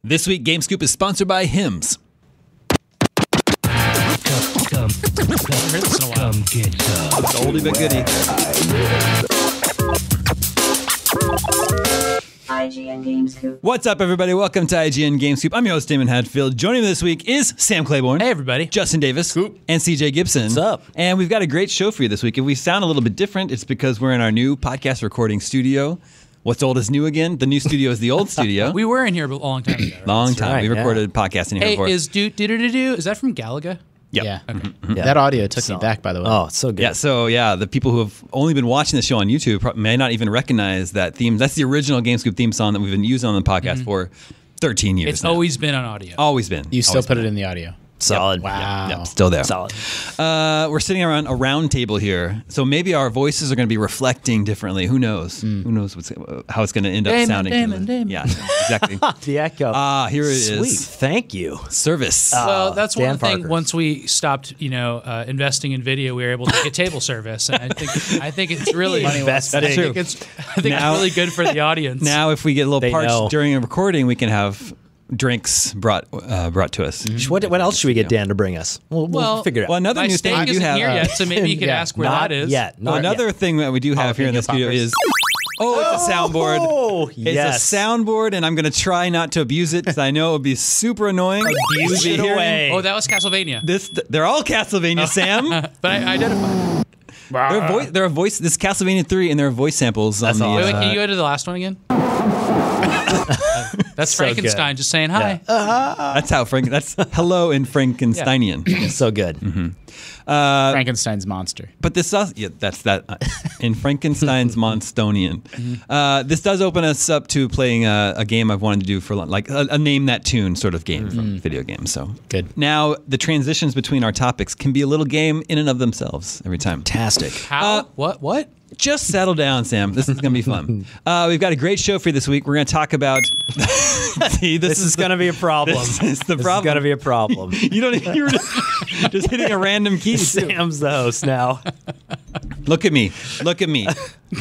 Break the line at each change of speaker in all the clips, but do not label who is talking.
This week, Game Scoop is sponsored by Hims.
Come get some.
Oldie but goodie.
IGN Game Scoop.
What's up, everybody? Welcome to IGN Game Scoop. I'm your host, Damon Hadfield. Joining me this week is Sam Claiborne.
Hey, everybody.
Justin Davis.
Scoop.
And CJ Gibson.
What's up?
And we've got a great show for you this week. If we sound a little bit different, it's because we're in our new podcast recording studio. What's old is new again. The new studio is the old studio.
We were in here a long time ago. Right?
Long time.
right,
We recorded podcasting here
Hey,
before.
is is that from Galaga?
Yep.
Yeah.
Okay.
Yeah.
That audio took me back, by the way.
Oh, it's so good.
Yeah, so the people who have only been watching the show on YouTube may not even recognize that theme. That's the original Game Scoop theme song that we've been using on the podcast for 13 years
It's
now.
always been on audio.
Always been.
You still
Always
put
been.
it in the audio.
Solid.
Wow.
Yep, still there.
Solid.
We're sitting around a round table here, so maybe our voices are going to be reflecting differently. Who knows? Who knows how it's going to end up
Damon,
sounding?
Damon.
Yeah, exactly.
The echo.
Here it
Sweet.
is.
Thank you.
Service.
Well, that's one
Dan
thing.
Parker.
Once we stopped, investing in video, we were able to get table service, and I think it's really
That's
I
true.
think it's
Now-
really good for the audience.
Now, if we get a little
They
parched
know.
during a recording, we can have drinks brought to us.
What else should we get Dan to bring us? We'll figure it out.
Well, another
my
new
steak
thing we do
isn't
have.
here yet, so maybe you could
Yeah.
ask where
Not
that is.
yet. Not
Another
yet.
thing that we do have here in the studio
poppers.
is it's a soundboard.
Oh,
It's
yes.
a soundboard, and I'm going to try not to abuse it because I know it would be super annoying.
Abuse
to be
it
hearing
away.
Oh, that was Castlevania.
They're all Castlevania, Sam.
But I identified.
There are voice. This is Castlevania 3, and there are voice samples.
That's
on the,
Wait, can you go to the last one again? That's
So good.
Frankenstein just saying hi.
That's how That's hello in Frankensteinian.
So good.
Frankenstein's monster.
But this does, that's that in Frankenstein's Monstonian. This does open us up to playing a game I've wanted to do for like a name that tune sort of game from video games. So
Good.
Now the transitions between our topics can be a little game in and of themselves every time.
Fantastic.
How? What?
Just settle down, Sam. This is going to be fun. We've got a great show for you this week. We're going to talk about. See,
This is going to be a problem.
This is the
This
problem.
is going to be a problem.
You don't. You were just hitting a random key. Too.
Sam's the host now.
Look at me. Look at me.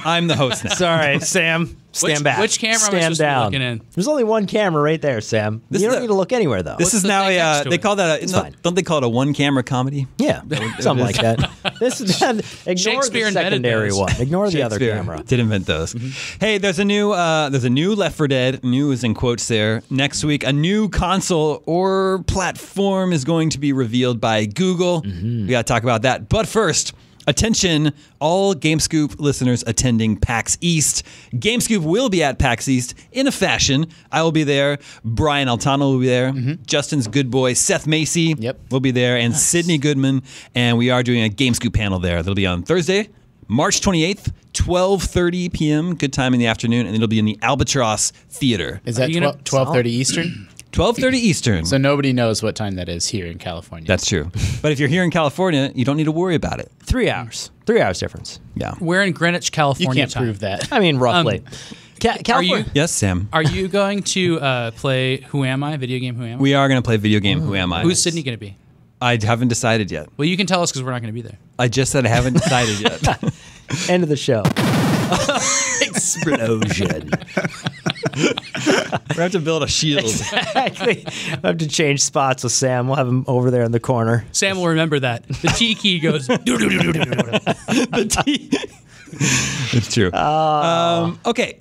I'm the host now.
Sorry, Sam. Stand back.
Which camera am I
Stand
supposed to be
down.
looking in?
There's only one camera right there, Sam.
This
You
is
don't
a-
need to look anywhere, though.
This
What's
is
the
now
thing next
a.
to
They
it?
call that.
fine.
Don't they call it a one-camera comedy?
Yeah, something like that. This is ignore
Shakespeare
the
invented
secondary
those.
one. Ignore the other
Shakespeare
camera.
did invent those. Hey, there's a new Left 4 Dead. New is in quotes there. Next week, a new console or platform is going to be revealed by Google. We got to talk about that. But first, attention, all Game Scoop listeners attending PAX East. Game Scoop will be at PAX East in a fashion. I will be there. Brian Altano will be there. Justin's good boy, Seth Macy,
Yep.
will be there. And Sydney Goodman. And we are doing a Game Scoop panel there. That'll be on Thursday, March 28th, 12:30 p.m. Good time in the afternoon. And it'll be in the Albatross Theater.
Is that
you gonna-
12:30 Eastern?
12:30 Eastern.
So nobody knows what time that is here in California.
That's true. But if you're here in California, you don't need to worry about it.
3 hours. 3 hours difference.
Yeah.
We're in Greenwich,
you
California.
can't
time.
prove that.
I mean, roughly. California.
Yes, Sam.
Are you going to play Who Am I? Video game Who Am I?
We are going to play video game Who Am I?
Who's Sydney going to be?
I haven't decided yet.
Well, you can tell us because we're not going to be there.
I just said I haven't decided yet.
End of the show. Explosion.
We have to build a shield.
Exactly. I have to change spots with Sam. We'll have him over there in the corner.
Sam will remember that. The T key goes.
It's true. Okay.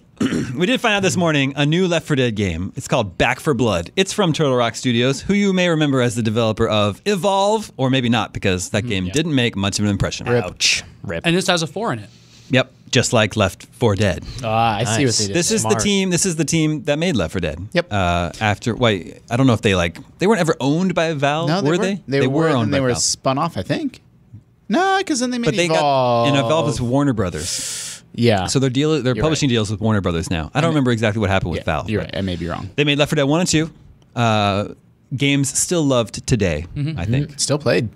We did find out this morning a new Left 4 Dead game. It's called Back for Blood. It's from Turtle Rock Studios, who you may remember as the developer of Evolve, or maybe not, because that game didn't make much of an impression.
Ouch. Rip.
And this has a 4 in it.
Yep, just like Left 4 Dead.
I see what
Nice.
they did.
This is
Smart.
the team. This is the team that made Left 4 Dead.
Yep.
After I don't know if they weren't ever owned by Valve.
no,
were they?
They were,
owned
and
by
they were
Valve.
spun off, I think. No, because then they made
But they
Evolve.
got Evolve is Warner Brothers.
Yeah.
So they're
You're
publishing
right.
deals with Warner Brothers now. I don't remember exactly what happened with
Yeah,
Valve.
You're
but
right. I may be wrong.
They made Left 4 Dead 1 and 2. Games still loved today, I think.
Still played.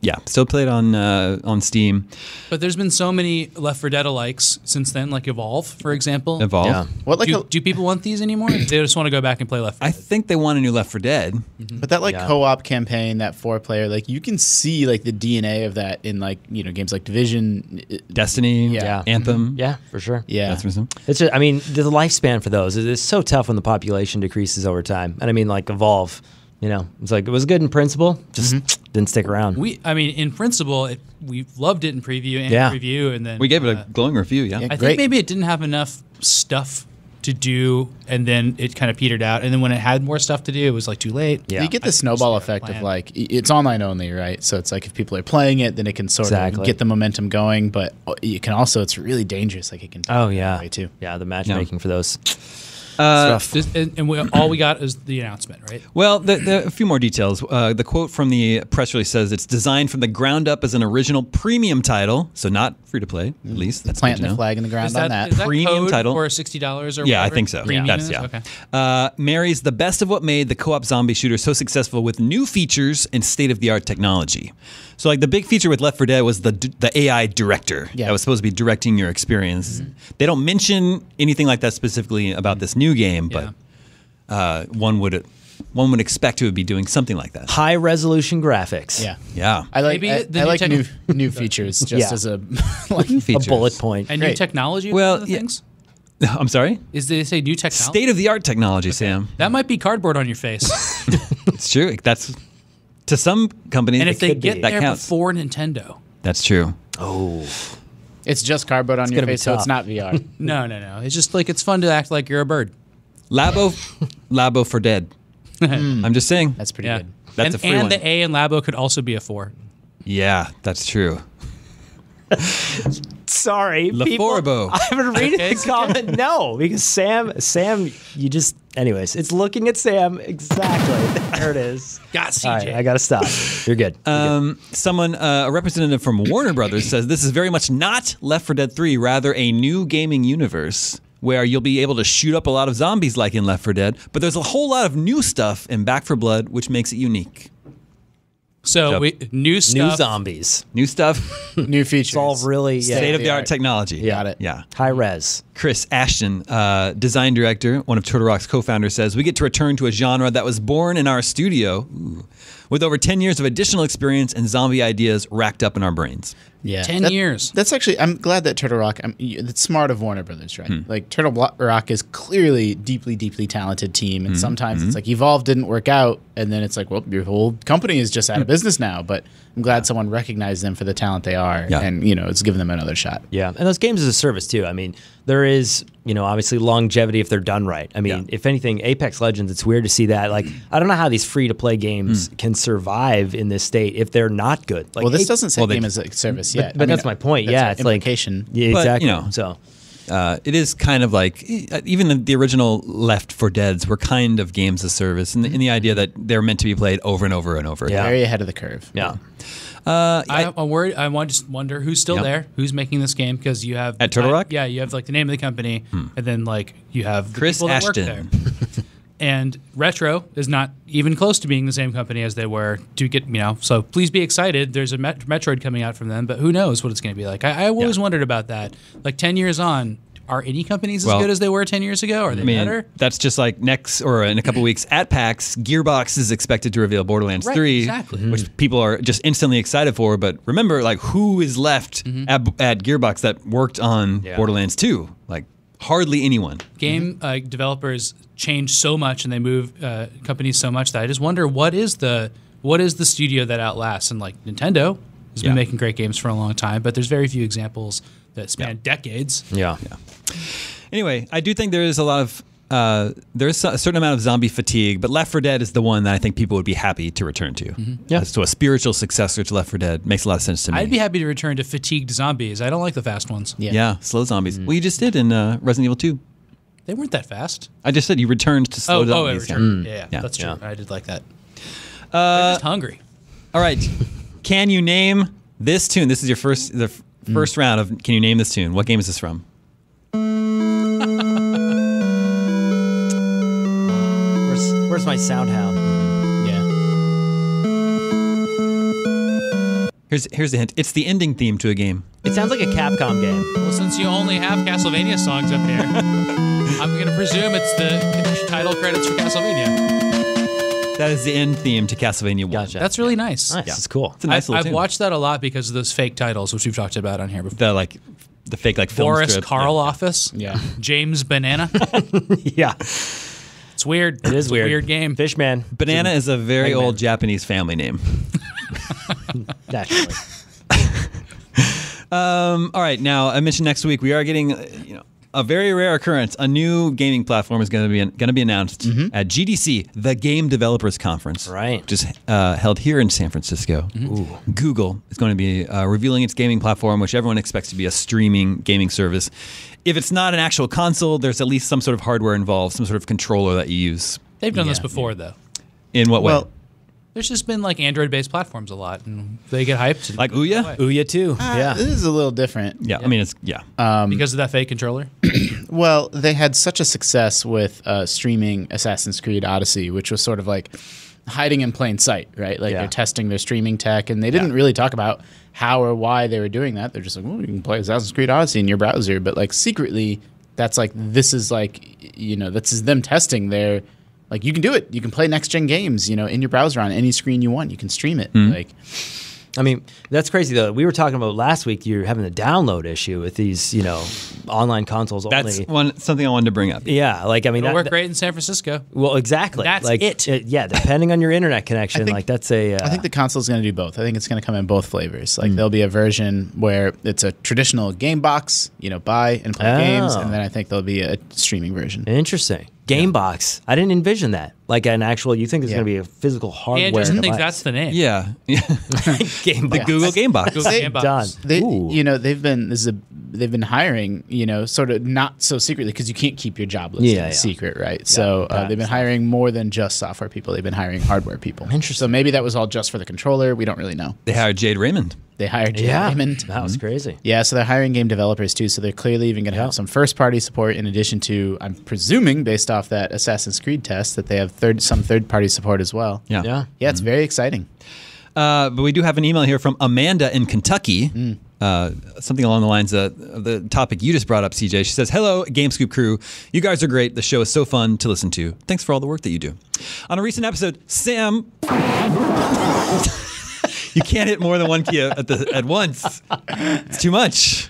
Yeah, still played on Steam.
But there's been so many Left 4 Dead alikes since then, like Evolve, for example.
Evolve.
Yeah.
What like
Do people want these anymore? They just want to go back and play Left 4
I
Dead.
think they want a new Left 4 Dead.
but that like
Yeah.
co-op campaign, that 4-player, like you can see like the DNA of that in like games like Division,
Destiny,
Yeah.
Anthem.
Yeah, for sure.
yeah.
That's awesome.
It's just, I mean, the lifespan for those is so tough when the population decreases over time. And I mean, like Evolve, it's like it was good in principle, just didn't stick around.
In principle, we loved it in preview and
Yeah.
review, and then
We gave it a glowing review, yeah.
I
Great.
think maybe it didn't have enough stuff to do, and then it kind of petered out. And then when it had more stuff to do, it was like too late.
Yeah.
You get
I
the
think
snowball
just
effect
plan.
of like it's online only, right? So it's like if people are playing it, then it can sort
Exactly.
of get the momentum going. But you can also, it's really dangerous. Like it can.
Oh, yeah.
Way too.
Yeah, the matchmaking for those.
All we got is the announcement, right?
Well, a few more details. The quote from the press release says it's designed from the ground up as an original premium title, so not free to play, at least. That's good
Planting
to
the
know.
flag in the ground
Is
on
that,
that.
is that
Premium
code
title?
for $60 or
Yeah, I
whatever?
think so.
Premium
That's
is?
yeah.
Okay.
Marries the best of what made the co-op zombie shooter so successful with new features and state-of-the-art technology. So, like the big feature with Left 4 Dead was the AI director
Yeah.
that was supposed to be directing your experience. They don't mention anything like that specifically about this new game, but one would expect it would be doing something like that.
High resolution graphics.
Yeah.
Yeah.
I like
Maybe the
I
new
like
tech-
new features just
Yeah.
as a like
A
Features.
bullet point.
And new
Great.
technology.
Well,
Well, the
yeah.
things
I'm sorry.
is they say new technology.
State-of-the-art technology, Sam.
That might be cardboard on your face.
It's true. That's to some companies.
And if they
could be.
get
that
there
counts.
before Nintendo,
That's true.
Oh.
it's just cardboard on your
gonna be
face, so it's
tough.
not VR.
no. It's just like it's fun to act like you're a bird.
Labo for Dead. I'm just saying.
That's pretty
Yeah,
good.
That's
and,
a free
and
one.
the A in Labo could also be a 4.
Yeah, that's true.
Sorry,
Laforbo.
I've been reading
Okay,
the comment. No, because Sam, you just. Anyways, it's looking at Sam exactly. There it is.
Got CJ.
All right, I gotta stop. You're good.
Someone, a representative from Warner Brothers says this is very much not Left 4 Dead 3, rather a new gaming universe where you'll be able to shoot up a lot of zombies like in Left 4 Dead, but there's a whole lot of new stuff in Back 4 Blood, which makes it unique.
So new stuff.
New zombies.
New stuff,
New features.
It's all really
state-of-the-art technology.
Got it.
Yeah.
high res.
Chris Ashton, design director, one of Turtle Rock's co-founders, says, we get to return to a genre that was born in our studio with over 10 years of additional experience and zombie ideas racked up in our brains.
Yeah,
10 years.
That's actually. I'm glad that Turtle Rock. It's smart of Warner Brothers, right? Like Turtle Rock is clearly deeply, deeply talented team, and sometimes it's like Evolve didn't work out, and then it's like, well, your whole company is just out of business now. But I'm glad someone recognized them for the talent they are,
Yeah.
and it's given them another shot.
Yeah, and those games as a service too. I mean, there is, obviously longevity if they're done right. I mean, if anything, Apex Legends, it's weird to see that. Like, I don't know how these free-to-play games can survive in this state if they're not good. Like,
Well, this doesn't say
well, they-
game as a service yet.
but that's my point.
that's
Yeah,
an
it's like
implication.
Yeah,
But,
exactly. So
It is kind of like, even the original Left 4 Deads were kind of games of service in the idea that they're meant to be played over and over and over again.
Yeah.
Very ahead of the curve.
yeah.
I'm worried. Just wonder who's still
Yep.
there, who's making this game, because you have
At Turtle Rock?
Yeah, you have like the name of the company, and then like you have the
Chris
people that
Ashton.
work there. And Retro is not even close to being the same company as they were. To get so please be excited. There's a Metroid coming out from them, but who knows what it's going to be like? I always wondered about that. Like 10 years on, are any companies as
Well,
good as they were 10 years ago? Are they better?
That's just like next or in a couple weeks at PAX, Gearbox is expected to reveal Borderlands
Right,
3,
exactly.
which people are just instantly excited for. But remember, like, who is left at Gearbox that worked on Borderlands 2? Like, hardly anyone.
Game developers change so much and they move companies so much that I just wonder what is the studio that outlasts. And like Nintendo has been making great games for a long time, but there's very few examples that span decades.
Yeah.
Anyway, I do think there is a lot of there's a certain amount of zombie fatigue, but Left 4 Dead is the one that I think people would be happy to return to.
Yeah.
So a spiritual successor to Left 4 Dead makes a lot of sense to me.
I'd be happy to return to fatigued zombies. I don't like the fast ones.
Yeah.
slow zombies. Well, you just did in Resident Evil 2.
They weren't that fast.
I just said you returned to slow
I
zombies.
returned. Yeah,
Yeah.
that's true.
Yeah.
I did like that. They're just hungry.
All right. Can you name this tune? This is your first round of can you name this tune? What game is this from?
Where's my sound hound?
Yeah.
Here's the hint. It's the ending theme to a game.
It sounds like a Capcom game.
Well, since you only have Castlevania songs up here, I'm going to presume it's the title credits for Castlevania.
That is the end theme to Castlevania 1.
Gotcha.
That's really nice.
Nice. It's cool.
It's a nice little
I've
tune.
watched that a lot because of those fake titles, which we've talked about on here before.
The fake film
Boris
strip.
Karloffus.
Yeah.
James Banana.
Yeah.
It's weird.
It is
It's
weird.
A weird game.
Fishman.
Banana is a very
Eggman.
old Japanese family name.
Naturally.
All right, now I mentioned next week we are getting, a very rare occurrence. A new gaming platform is going to be announced at GDC, the Game Developers Conference,
Right.
which is held here in San Francisco. Google is going to be revealing its gaming platform, which everyone expects to be a streaming gaming service. If it's not an actual console, there's at least some sort of hardware involved, some sort of controller that you use.
They've done this before, though.
In what way?
Well,
There's just been like Android-based platforms a lot, and they get hyped.
Like Ouya?
Ouya too. Yeah.
this is a little different.
Yeah, I mean, it's,
because of that fake controller.
Well, they had such a success with streaming Assassin's Creed Odyssey, which was sort of like hiding in plain sight, right? Like
Yeah.
they're testing their streaming tech, and they didn't really talk about how or why they were doing that. They're just like, well, you can play Assassin's Creed Odyssey in your browser, but like secretly, that's like this is them testing their. Like, you can do it. You can play next-gen games, in your browser on any screen you want. You can stream it. Like,
I mean, that's crazy though. We were talking about last week. You're having a download issue with these, online consoles
that's
only.
something I wanted to bring up.
Yeah, like I mean,
It'll work great in San Francisco.
Well, exactly.
That's
like,
it.
Yeah, depending on your internet connection,
think-
like that's a.
I think the console is going to do both. I think it's going to come in both flavors. Like, there'll be a version where it's a traditional game box, buy and play games, and then I think there'll be a streaming version.
Interesting. Game box. I didn't envision that. Like an actual. You think it's
Yeah.
going to be a physical hardware?
Andrew thinks
device.
that's the name.
Yeah.
game
The
box.
Google Game Box.
Google
They-
Game Box.
Done.
They,
Ooh.
they've been hiring, sort of not so secretly because you can't keep your job listing
Yeah, yeah.
secret, right? So they've been hiring more than just software people. They've been hiring hardware people.
Interesting.
So maybe that was all just for the controller. We don't really know.
They hired Jade Raymond.
They hired Jim
Yeah,
Raymond.
that was crazy.
Yeah, so they're hiring game developers too. So they're clearly even going to have some first-party support in addition to, I'm presuming, based off that Assassin's Creed test, that they have some third-party support as well.
Yeah.
Yeah.
Yeah, it's very exciting.
But we do have an email here from Amanda in Kentucky. Something along the lines of the topic you just brought up, CJ. She says, "Hello, GameScoop crew. You guys are great. The show is so fun to listen to. Thanks for all the work that you do. On a recent episode, Sam..." You can't hit more than one key at once. It's too much.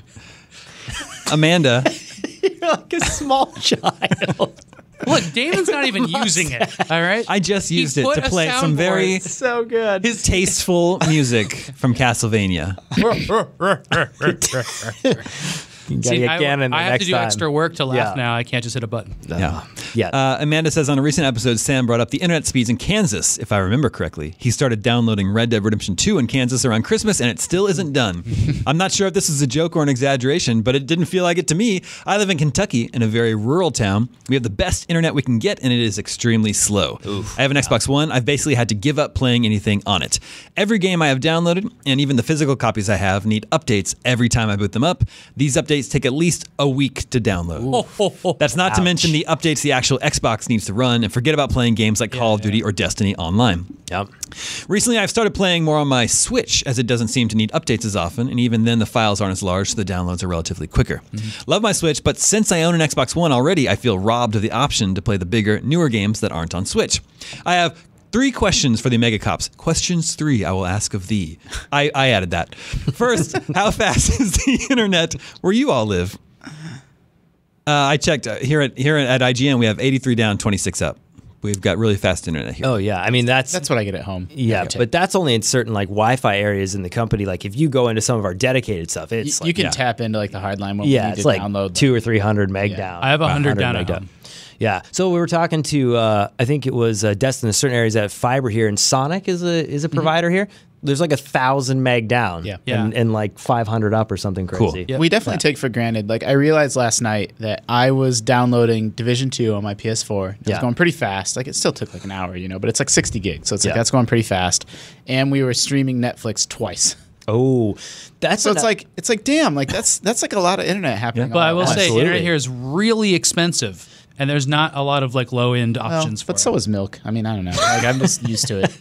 Amanda.
You're like a small child.
Look, Damon's not even using it. All right.
I just used it
put
to
a
play some very
soundboard.
So good.
tasteful music from Castlevania.
You gotta
See,
get
I
Ganon the
have
next
to do
time.
extra work to laugh
Yeah.
now. I can't just hit a button.
Yeah.
Yeah.
Amanda says, on a recent episode, Sam brought up the internet speeds in Kansas, if I remember correctly. He started downloading Red Dead Redemption 2 in Kansas around Christmas, and it still isn't done. I'm not sure if this is a joke or an exaggeration, but it didn't feel like it to me. I live in Kentucky, in a very rural town. We have the best internet we can get, and it is extremely slow. I have an Xbox One. I've basically had to give up playing anything on it. Every game I have downloaded, and even the physical copies I have, need updates every time I boot them up. These updates take at least a week to download. That's not to mention the updates the actual Xbox needs to run, and forget about playing games like Call of Duty or Destiny online.
Yep.
Recently, I've started playing more on my Switch, as it doesn't seem to need updates as often, and even then the files aren't as large, so the downloads are relatively quicker. Love my Switch, but since I own an Xbox One already, I feel robbed of the option to play the bigger, newer games that aren't on Switch. I have 3 questions for the Mega Cops. Questions 3 I will ask of thee. I added that. First, how fast is the internet where you all live? I checked here at IGN. We have 83 down, 26 up. We've got really fast internet here.
Oh yeah. I mean that's
That's what I get at home.
yeah, but that's only in certain like Wi-Fi areas in the company. Like if you go into some of our dedicated stuff, it's
You
like,
can tap into like the hardline when
yeah,
we need
it's
to
like
download.
200 or 300 meg down.
I have 100 down
meg
at
down.
home.
Yeah. So we were talking to I think it was Destin in certain areas at Fiber here, and Sonic is a provider here. There's like 1,000 meg down,
Yeah.
and like 500 up or something crazy.
Cool.
We definitely take for granted. Like I realized last night that I was downloading Division 2 on my PS4. It was
Yeah.
going pretty fast. Like it still took like an hour, but it's like 60 gigs. So it's like
Yeah.
that's going pretty fast. And we were streaming Netflix twice.
Oh, that's
So it's like damn, like that's like a lot of internet happening.
But I
all
will
at once.
say,
Absolutely.
internet here is really expensive, and there's not a lot of like low end
Well,
options for
but
it.
so is milk. I mean, I don't know. Like I'm just used to it.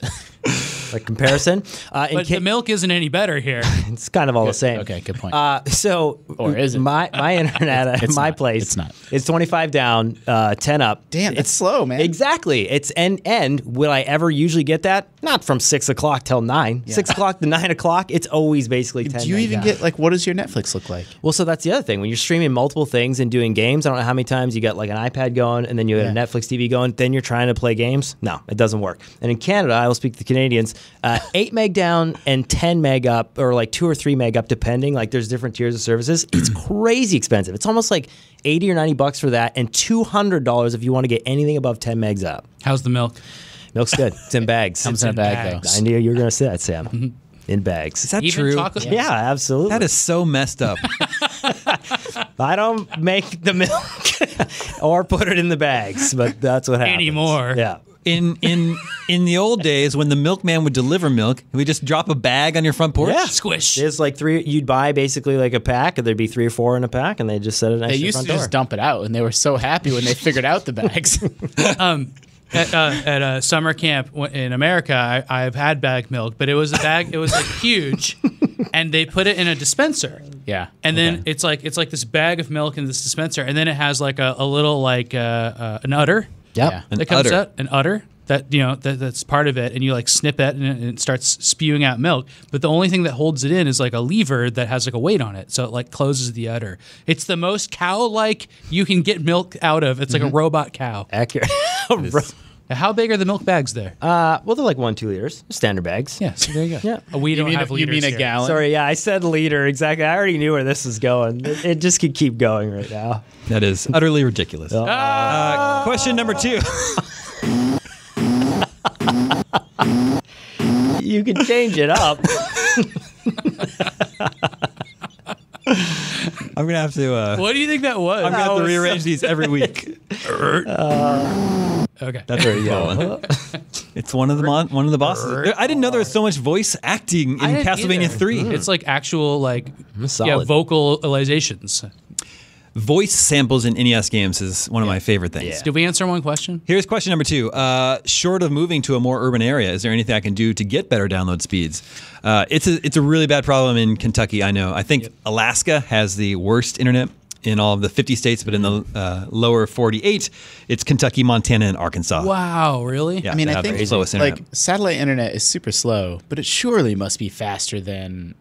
like comparison.
But the milk isn't any better here.
It's kind of all the same.
Okay, good point.
So
Or is it?
My internet at my place?
It's not.
It's 25 down, 10 up.
Damn, it's slow, man.
Exactly. It's and will I ever usually get that? Not from 6 o'clock till 9. 6 o'clock to 9 o'clock. It's always basically 10.
Do you even get like what does your Netflix look like?
Well, so that's the other thing. When you're streaming multiple things and doing games, I don't know how many times you got like an iPad going and then you got a Netflix TV going, then you're trying to play games. No, it doesn't work. And in Canada, I will speak to the Canadians, 8 meg down and 10 meg up, or like 2 or 3 meg up, depending. Like there's different tiers of services. It's crazy expensive. It's almost like $80 or $90 for that, and $200 if you want to get anything above 10 megs up.
How's the milk?
Milk's good. It's in bags.
Comes in a bag
bags.
I knew you were going to say that, Sam. In bags.
Is that
Even
true?
chocolate?
Yeah, absolutely.
That is so messed up.
I don't make the milk or put it in the bags, but that's what happens.
Anymore.
Yeah.
In the old days, when the milkman would deliver milk, we just drop a bag on your front porch.
Yeah.
Squish.
There's like 3, you'd buy basically like a pack, and there'd be 3 or 4 in a pack, and they just set it next
They
to your
used
front
to
door.
just dump it out, and they were so happy when they figured out the bags.
At a summer camp in America, I've had bag milk, but it was a bag. It was like huge, and they put it in a dispenser.
Yeah.
And then it's like this bag of milk in this dispenser, and then it has like a little like an udder.
Yep.
Yeah.
An
that comes
udder.
out, an udder that that's part of it, and you like snip it, and it starts spewing out milk. But the only thing that holds it in is like a lever that has like a weight on it, so it like closes the udder. It's the most cow-like you can get milk out of. It's like a robot cow.
Accurate.
How big are the milk bags there?
Well, they're like 1-2 liters, standard bags.
Yeah, so there you go.
Yeah.
We don't have
you
liters
mean a
here.
gallon?
Sorry, yeah, I said liter exactly. I already knew where this was going. It just could keep going right now.
That is utterly ridiculous. Question number 2.
You can change it up.
I'm gonna have to.
What do you think that was?
I'm gonna have to rearrange these every week.
Okay.
That's where you go. It's one of the bosses. I didn't know there was so much voice acting in
I didn't
Castlevania
either.
3.
It's like actual like
solid.
vocalizations.
Voice samples in NES games is one of my favorite things.
Yeah.
Did we answer one question?
Here's question number 2. Short of moving to a more urban area, is there anything I can do to get better download speeds? It's a really bad problem in Kentucky, I know. I think Alaska has the worst internet in all of the 50 states, but in the lower 48, it's Kentucky, Montana, and Arkansas.
Wow, really?
Yeah,
I mean,
they
I
have the
think
slowest internet.
like satellite internet is super slow, but it surely must be faster than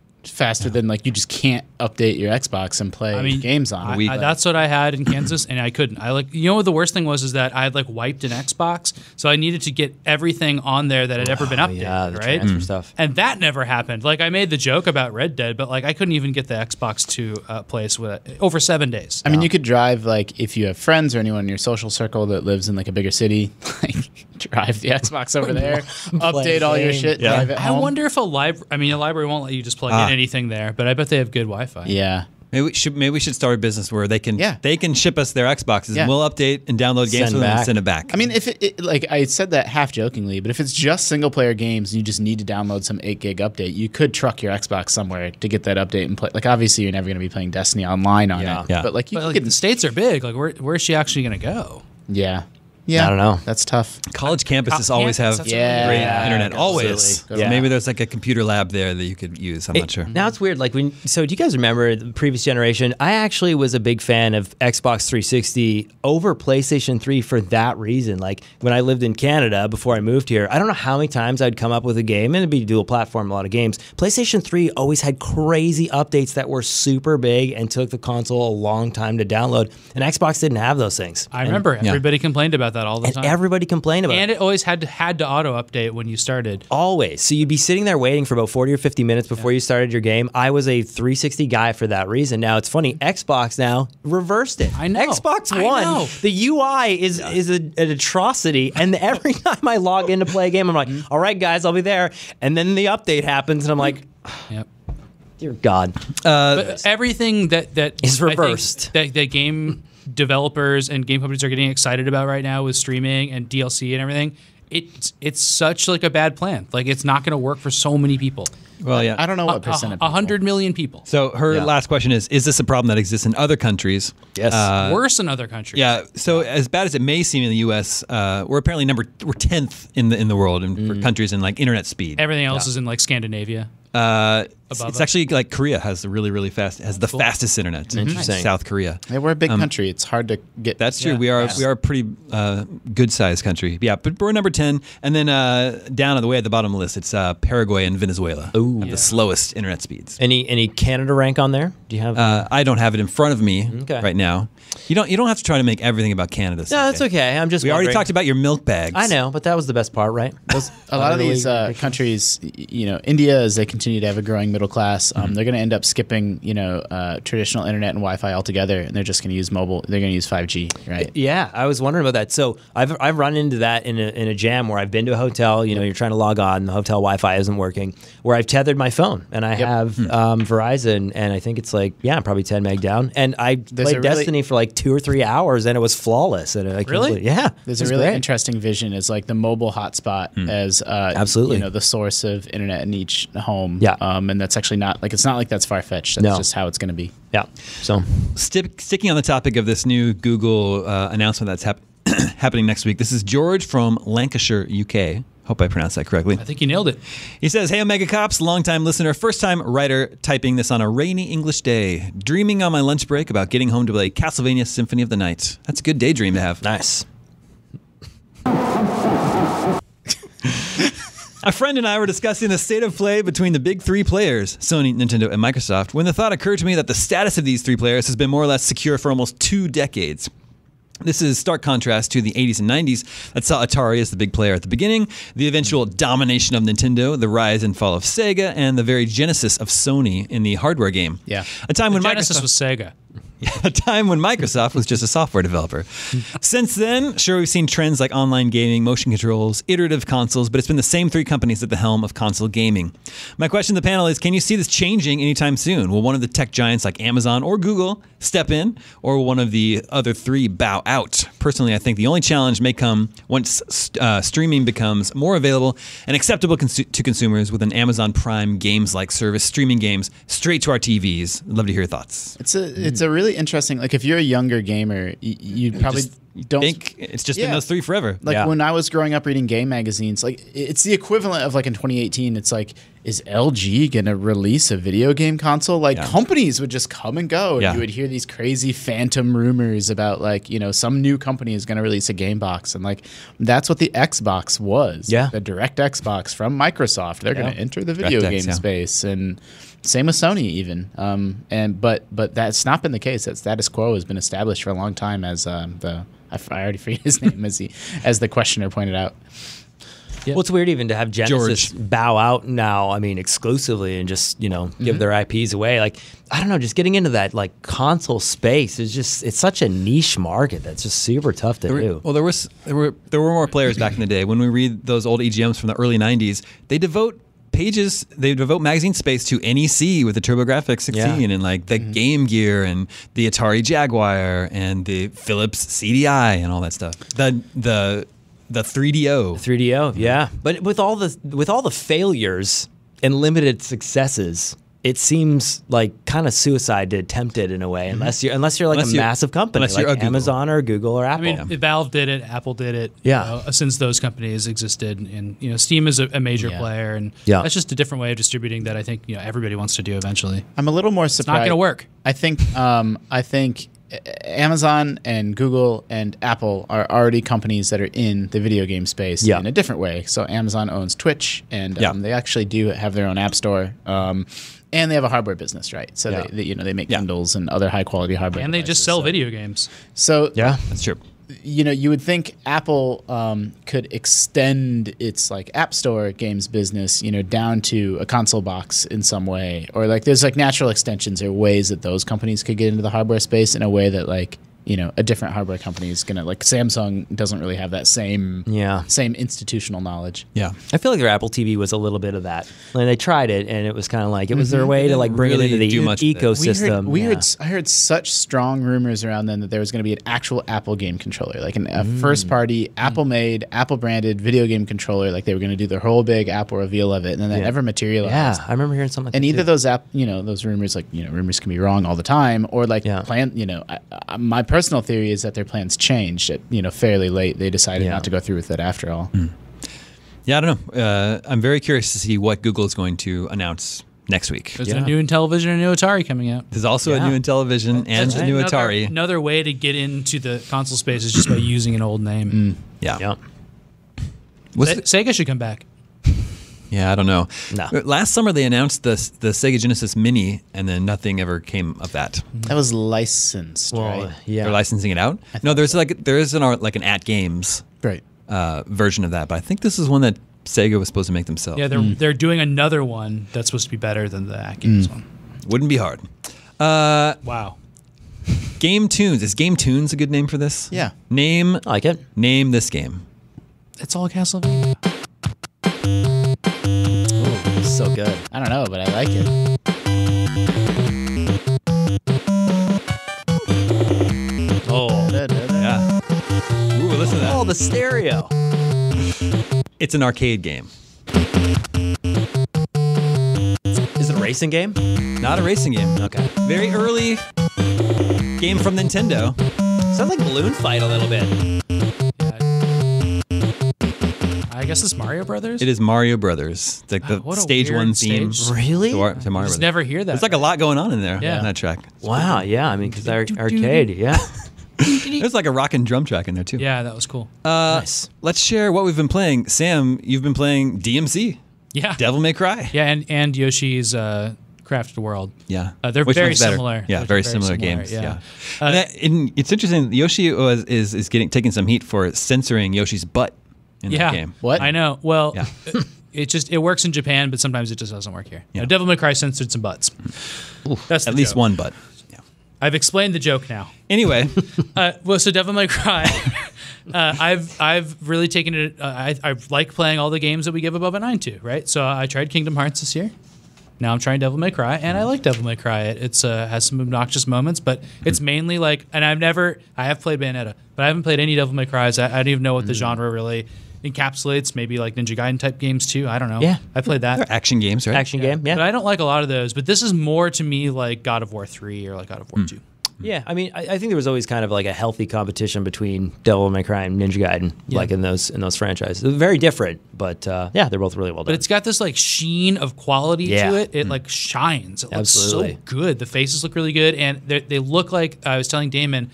like you just can't update your Xbox and play games on it.
That's what I had in Kansas, and I couldn't. What the worst thing was is that I had like wiped an Xbox, so I needed to get everything on there that had ever been updated,
Yeah, the
right?
transfer stuff.
And that never happened. Like I made the joke about Red Dead, but like I couldn't even get the Xbox to place with over 7 days.
I mean, you could drive like if you have friends or anyone in your social circle that lives in like a bigger city, like drive the Xbox over there, update all your shit,
Yeah.
drive it
I
home.
wonder if a library won't let you just plug in anything there, but I bet they have good Wi-Fi.
Yeah.
Maybe we should start a business where they can ship us their Xboxes
Yeah.
and we'll update and download games
Send
for them and
back.
send it back.
I mean, if it like I said that half jokingly, but if it's just single player games and you just need to download some 8 gig update, you could truck your Xbox somewhere to get that update and play. Like obviously, you're never going to be playing Destiny online on it.
Yeah.
But like you
But
could
like,
get
the states are big. Like where's she actually going to go?
Yeah.
I don't know.
That's tough.
College campuses always have
That's
great
Yeah.
internet. Always.
absolutely.
So
Yeah.
maybe there's like a computer lab there that you could use. I'm not sure.
Now it's weird. Like so do you guys remember the previous generation? I actually was a big fan of Xbox 360 over PlayStation 3 for that reason. Like when I lived in Canada before I moved here, I don't know how many times I'd come up with a game, and it'd be dual platform, a lot of games. PlayStation 3 always had crazy updates that were super big and took the console a long time to download. And Xbox didn't have those things.
I remember everybody complained about that all the time.
Everybody complained about it.
And it always had to auto update when you started.
Always. So you'd be sitting there waiting for about 40 or 50 minutes before you started your game. I was a 360 guy for that reason. Now it's funny, Xbox now reversed it.
I know.
Xbox
I
One,
know.
the UI is an atrocity. And every time I log in to play a game, I'm like, all right, guys, I'll be there. And then the update happens, and I'm like,
Yep.
dear God.
But everything that
Is
I think
reversed.
that game developers and game companies are getting excited about right now with streaming and DLC and everything, it's such like a bad plan. Like it's not going to work for so many people.
Well, yeah.
I don't know what percent of people.
100 million people.
So her last question is this a problem that exists in other countries?
Yes.
Worse in other countries.
Yeah. So as bad as it may seem in the U.S., we're apparently we're 10th in the world for countries in like internet speed.
Everything else is in like Scandinavia.
It's actually like Korea has the fastest internet.
Interesting.
South Korea.
Yeah, we're a big country. It's hard to get.
That's true. We are a pretty good sized country. Yeah, but we're number 10, and then down on the way at the bottom of the list, it's Paraguay and Venezuela.
Ooh.
Have the slowest internet speeds.
Any Canada rank on there? Do you have?
I don't have it in front of me
Okay.
right now. You don't have to try to make everything about Canada.
No, that's okay. I'm just.
We already
wondering.
talked about your milk bags.
I know, but that was the best part, right?
A lot of these countries, India, as they continue to have a growing middle class, they're going to end up skipping, traditional internet and Wi-Fi altogether, and they're just going to use mobile. They're going to use 5G, right?
Yeah, I was wondering about that. So I've run into that in a jam where I've been to a hotel. You're trying to log on, the hotel Wi-Fi isn't working. Where I've tethered my phone, and I have Verizon, and I think it's like probably 10 meg down, and I played Destiny for like 2 or 3 hours, and it was flawless. And
Really?
Yeah.
There's a really interesting vision as like the mobile hotspot as
Absolutely.
the source of internet in each home.
Yeah.
And that's actually not like it's not like that's far fetched. That's
No.
just how it's going to be.
Yeah. So
Sticking on the topic of this new Google announcement that's happening next week, this is George from Lancashire, UK. Hope I pronounced that correctly.
I think you nailed it.
He says, "Hey, Omega Cops, longtime listener, first-time writer, typing this on a rainy English day. Dreaming on my lunch break about getting home to play Castlevania Symphony of the Night. That's a good daydream to have.
nice.
A friend and I were discussing the state of play between the big three players, Sony, Nintendo, and Microsoft, when the thought occurred to me that the status of these three players has been more or less secure for almost 2 decades. This is stark contrast to the 80s and 90s that saw Atari as the big player at the beginning, the eventual domination of Nintendo, the rise and fall of Sega, and the very genesis of Sony in the hardware game.
Yeah.
A time when
Genesis
Microsoft
was Sega.
a time when Microsoft was just a software developer. Since then, sure, we've seen trends like online gaming, motion controls, iterative consoles, but it's been the same 3 companies at the helm of console gaming. My question to the panel is, can you see this changing anytime soon? Will one of the tech giants like Amazon or Google step in, or will one of the other 3 bow out? Personally, I think the only challenge may come once streaming becomes more available and acceptable to consumers with an Amazon Prime Games-like service, streaming games straight to our TVs. I'd love to hear your thoughts.
It's a really interesting. Like if you're a younger gamer, you probably don't
think it's just been those 3 forever.
Like when I was growing up reading game magazines, like it's the equivalent of like in 2018. It's like, is LG gonna release a video game console? Like companies would just come and go, and you would hear these crazy phantom rumors about like some new company is gonna release a game box, and like that's what the Xbox was.
Yeah,
the Direct Xbox from Microsoft. They're gonna enter the video game space and. Same with Sony, even, but that's not been the case. That status quo has been established for a long time, as I already forget his name, as the questioner pointed out.
Yeah. Well, it's weird even to have Genesis bow out now. I mean, exclusively and just give their IPs away. Like I don't know, just getting into that like console space is it's such a niche market that's just super tough to do.
Well, there were more players back in the day. When we read those old EGMs from the early '90s, they devote magazine space to NEC with the TurboGrafx 16 and like the Game Gear and the Atari Jaguar and the Philips CDI and all that stuff. The 3DO.
3DO, yeah. But with all the failures and limited successes, it seems like kind of suicide to attempt it in a way, unless you're like a massive company, like Amazon or Google or Apple.
I mean, Valve did it, Apple did it. Since those companies existed, and Steam is a major player, and that's just a different way of distributing that I think everybody wants to do eventually.
I'm a little more surprised.
It's not going to work.
I think Amazon and Google and Apple are already companies that are in the video game space in a different way. So Amazon owns Twitch, and they actually do have their own app store. And they have a hardware business, right? So they make Kindles and other high quality hardware.
And they just sell video games.
So
that's true.
You would think Apple could extend its like App Store games business, down to a console box in some way, or like there's like natural extensions or ways that those companies could get into the hardware space in a way that like a different hardware company is gonna, like, Samsung doesn't really have that same institutional knowledge.
Yeah.
I feel like their Apple TV was a little bit of that. Like, they tried it, and it was kind of like it was their way to like bring
really
it into the
do much with it.
ecosystem.
I heard such strong rumors around then that there was going to be an actual Apple game controller, like a first-party, Apple-made, Apple-branded video game controller. Like they were going to do their whole big Apple reveal of it, and then that never materialized.
Yeah, I remember hearing something.
And
like
either
that
those rumors, like rumors can be wrong all the time, or like my personal theory is that their plans changed at fairly late. They decided not to go through with it after all.
Yeah, I don't know. I'm very curious to see what Google is going to announce next week.
There's a new Intellivision and a new Atari coming out.
There's also a new Intellivision and a new Atari.
Another way to get into the console space is just by using an old name.
Yeah.
Sega should come back.
Yeah, I don't know.
No.
Last summer they announced the Sega Genesis Mini, and then nothing ever came of that.
That was licensed, right?
Yeah.
They're licensing it out. No, there is an At Games
Right.
version of that, but I think this is one that Sega was supposed to make themselves.
Yeah, they're doing another one that's supposed to be better than the At Games one.
Wouldn't be hard.
Wow.
Game Tunes. Is Game Tunes a good name for this?
Yeah.
Name
I like it.
Name this game.
It's all Castlevania.
So good.
I don't know, but I like it.
Oh,
Yeah. Ooh, listen to that.
oh, the stereo.
It's an arcade game.
Is it a racing game?
Not a racing game.
Okay.
Very early game from Nintendo.
Sounds like Balloon Fight a little bit.
I guess it's Mario Brothers.
It is Mario Brothers. It's like the
What a
stage
weird
1 theme.
stage.
Really?
To Mario
I
Brothers.
just never hear that.
There's like a lot going on in there.
Yeah.
On that track.
Wow. Yeah. I mean, because arcade. Yeah.
There's like a rock and drum track in there too.
Yeah, that was cool.
Nice.
Let's share what we've been playing. Sam, you've been playing DMC.
Yeah.
Devil May Cry.
Yeah, and Yoshi's Crafted World.
Yeah.
They're
Which
very
one's better?
similar.
Yeah,
They're
very
very
similar
similar,
games.
yeah.
Yeah. It's interesting. Yoshi is taking some heat for censoring Yoshi's butt in that game.
What?
I know. Well,
Yeah.
it works in Japan, but sometimes it just doesn't work here. You know, Devil May Cry censored some butts. That's the
At least
joke.
one butt. Yeah.
I've explained the joke now.
Anyway,
So Devil May Cry, I've really taken it. I like playing all the games that we give above a 9 to. Right. So I tried Kingdom Hearts this year. Now I'm trying Devil May Cry, and I like Devil May Cry. It's has some obnoxious moments, but it's mainly like. And I have played Bayonetta, but I haven't played any Devil May Cries. I don't even know what the genre really encapsulates. Maybe like Ninja Gaiden type games too. I don't know.
Yeah.
I played that.
they're action games, right?
Action game. Yeah.
But I don't like a lot of those. But this is more to me like God of War 3 or like God of War 2.
Yeah, I mean, I think there was always kind of like a healthy competition between Devil May Cry and Ninja Gaiden, like in those franchises. They're very different, but yeah, they're both really well done.
But it's got this like sheen of quality
Yeah.
to it. It like shines. It
Absolutely.
looks so good. The faces look really good, and they look like I was telling Damon.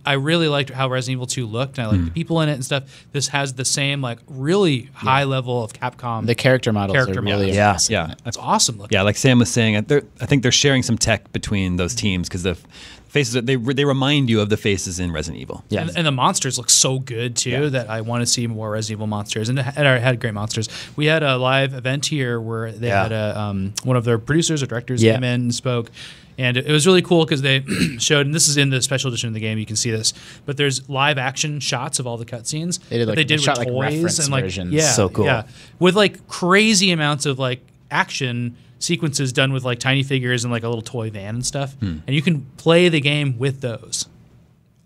I really liked how Resident Evil 2 looked, and I like the people in it and stuff. This has the same like really high level of Capcom.
The character models
Character
are really
models.
impressive.
Yeah.
It's awesome looking.
Yeah, like Sam was saying, I think they're sharing some tech between those teams because the faces they remind you of the faces in Resident Evil.
Yeah.
And the monsters look so good too that I want to see more Resident Evil monsters. And it had great monsters. We had a live event here where they had one of their producers or directors came in and spoke. And it was really cool because they showed, and this is in the special edition of the game, you can see this, but there's live action shots of all the cutscenes.
They did, like,
that they did
shot,
with
like,
toys
reference
and like
versions.
yeah,
So cool.
Yeah, with like crazy amounts of like action sequences done with like tiny figures and like a little toy van and stuff. And you can play the game with those.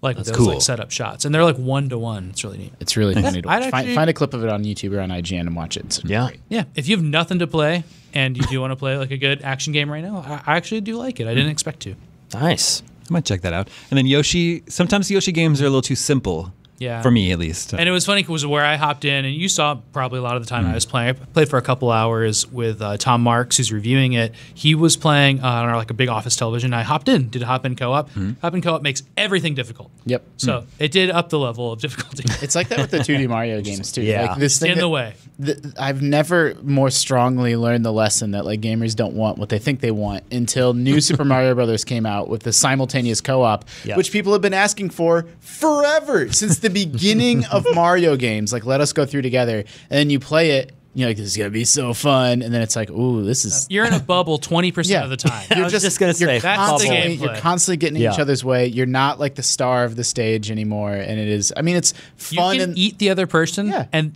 Like those
cool.
like setup shots. And they're like 1-to-1. It's really neat.
It's really funny to
I'd
watch.
actually-
Find a clip of it on YouTube or on IGN and watch it. It's
Yeah.
great.
Yeah. If you have nothing to play and you do want to play like a good action game right now, I actually do like it. I didn't expect to.
Nice.
I might check that out. And then Yoshi, sometimes Yoshi games are a little too simple.
Yeah.
For me, at least.
And it was funny because where I hopped in, and you saw probably a lot of the time I was playing. I played for a couple hours with Tom Marks, who's reviewing it. He was playing on like a big office television. I hopped in, did a hop-in co-op. Hop-in co-op makes everything difficult.
Yep.
So it did up the level of difficulty.
It's like that with the 2D Mario games too.
Yeah.
Like this thing
in the way.
I've never more strongly learned the lesson that like gamers don't want what they think they want until New Super Mario Brothers came out with the simultaneous co-op,
Yeah.
which people have been asking for forever since the beginning of Mario games. Like, let us go through together, and then you play it, You're like, this is gonna be so fun, and then it's like, ooh, this is.
You're in a bubble 20% of the time.
I was just gonna say,
that's the gameplay.
You're constantly getting in each other's way. You're not like the star of the stage anymore, and it is. I mean, it's fun.
You can
and
eat the other person, and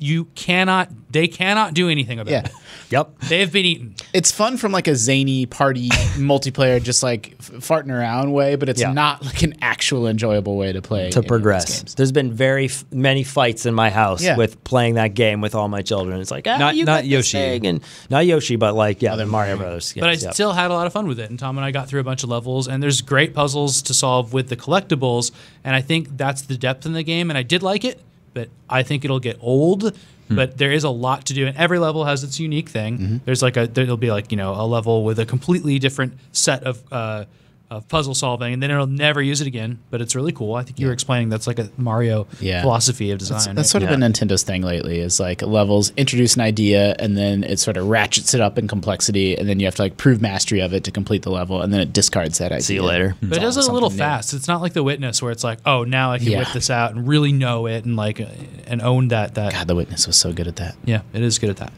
they cannot do anything about it.
Yep.
They've been eaten.
It's fun from like a zany party multiplayer, just like farting around way, but it's not like an actual enjoyable way to play.
To progress. There's been many fights in my house with playing that game with all my children. It's like,
not Yoshi.
And not Yoshi, but like, the Mario Brothers games.
But I still had a lot of fun with it. And Tom and I got through a bunch of levels, and there's great puzzles to solve with the collectibles. And I think that's the depth in the game. And I did like it, but I think it'll get old. But there is a lot to do, and every level has its unique thing. There's there'll be a level with a completely different set of puzzle solving, and then it'll never use it again. But it's really cool. I think you were explaining that's like a Mario philosophy of design.
That's sort of been Nintendo's thing lately. Is like levels introduce an idea, and then it sort of ratchets it up in complexity, and then you have to like prove mastery of it to complete the level, and then it discards that idea.
See you later.
But it does it a little fast. It's not like The Witness where it's like, oh, now I can whip this out and really know it and own that.
God, The Witness was so good at that.
Yeah, it is good at that.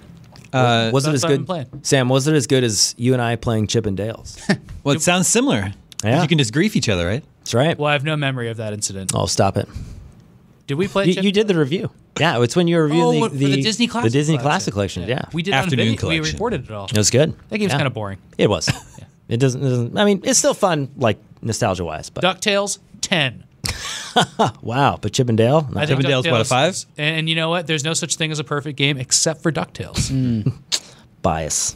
Was it as good, Sam? Was it as good as you and I playing Chip and Dale's?
Well, it sounds similar.
Yeah.
You can just grief each other, right?
That's right.
Well, I have no memory of that incident.
Oh, stop it.
Did we play?
You did the review. Yeah, it's when you were reviewing
the Disney Classic.
The Disney Classic Collection. Yeah,
we did
Afternoon
on video.
collection.
We recorded it all.
it was good.
That game's kind of boring.
It was. It doesn't. I mean, it's still fun, like nostalgia wise. But
DuckTales 10.
Wow, but Chip and Dale.
I
Chip
think
and Dale's what, a 5?
And you know what? There's no such thing as a perfect game except for DuckTales.
Bias.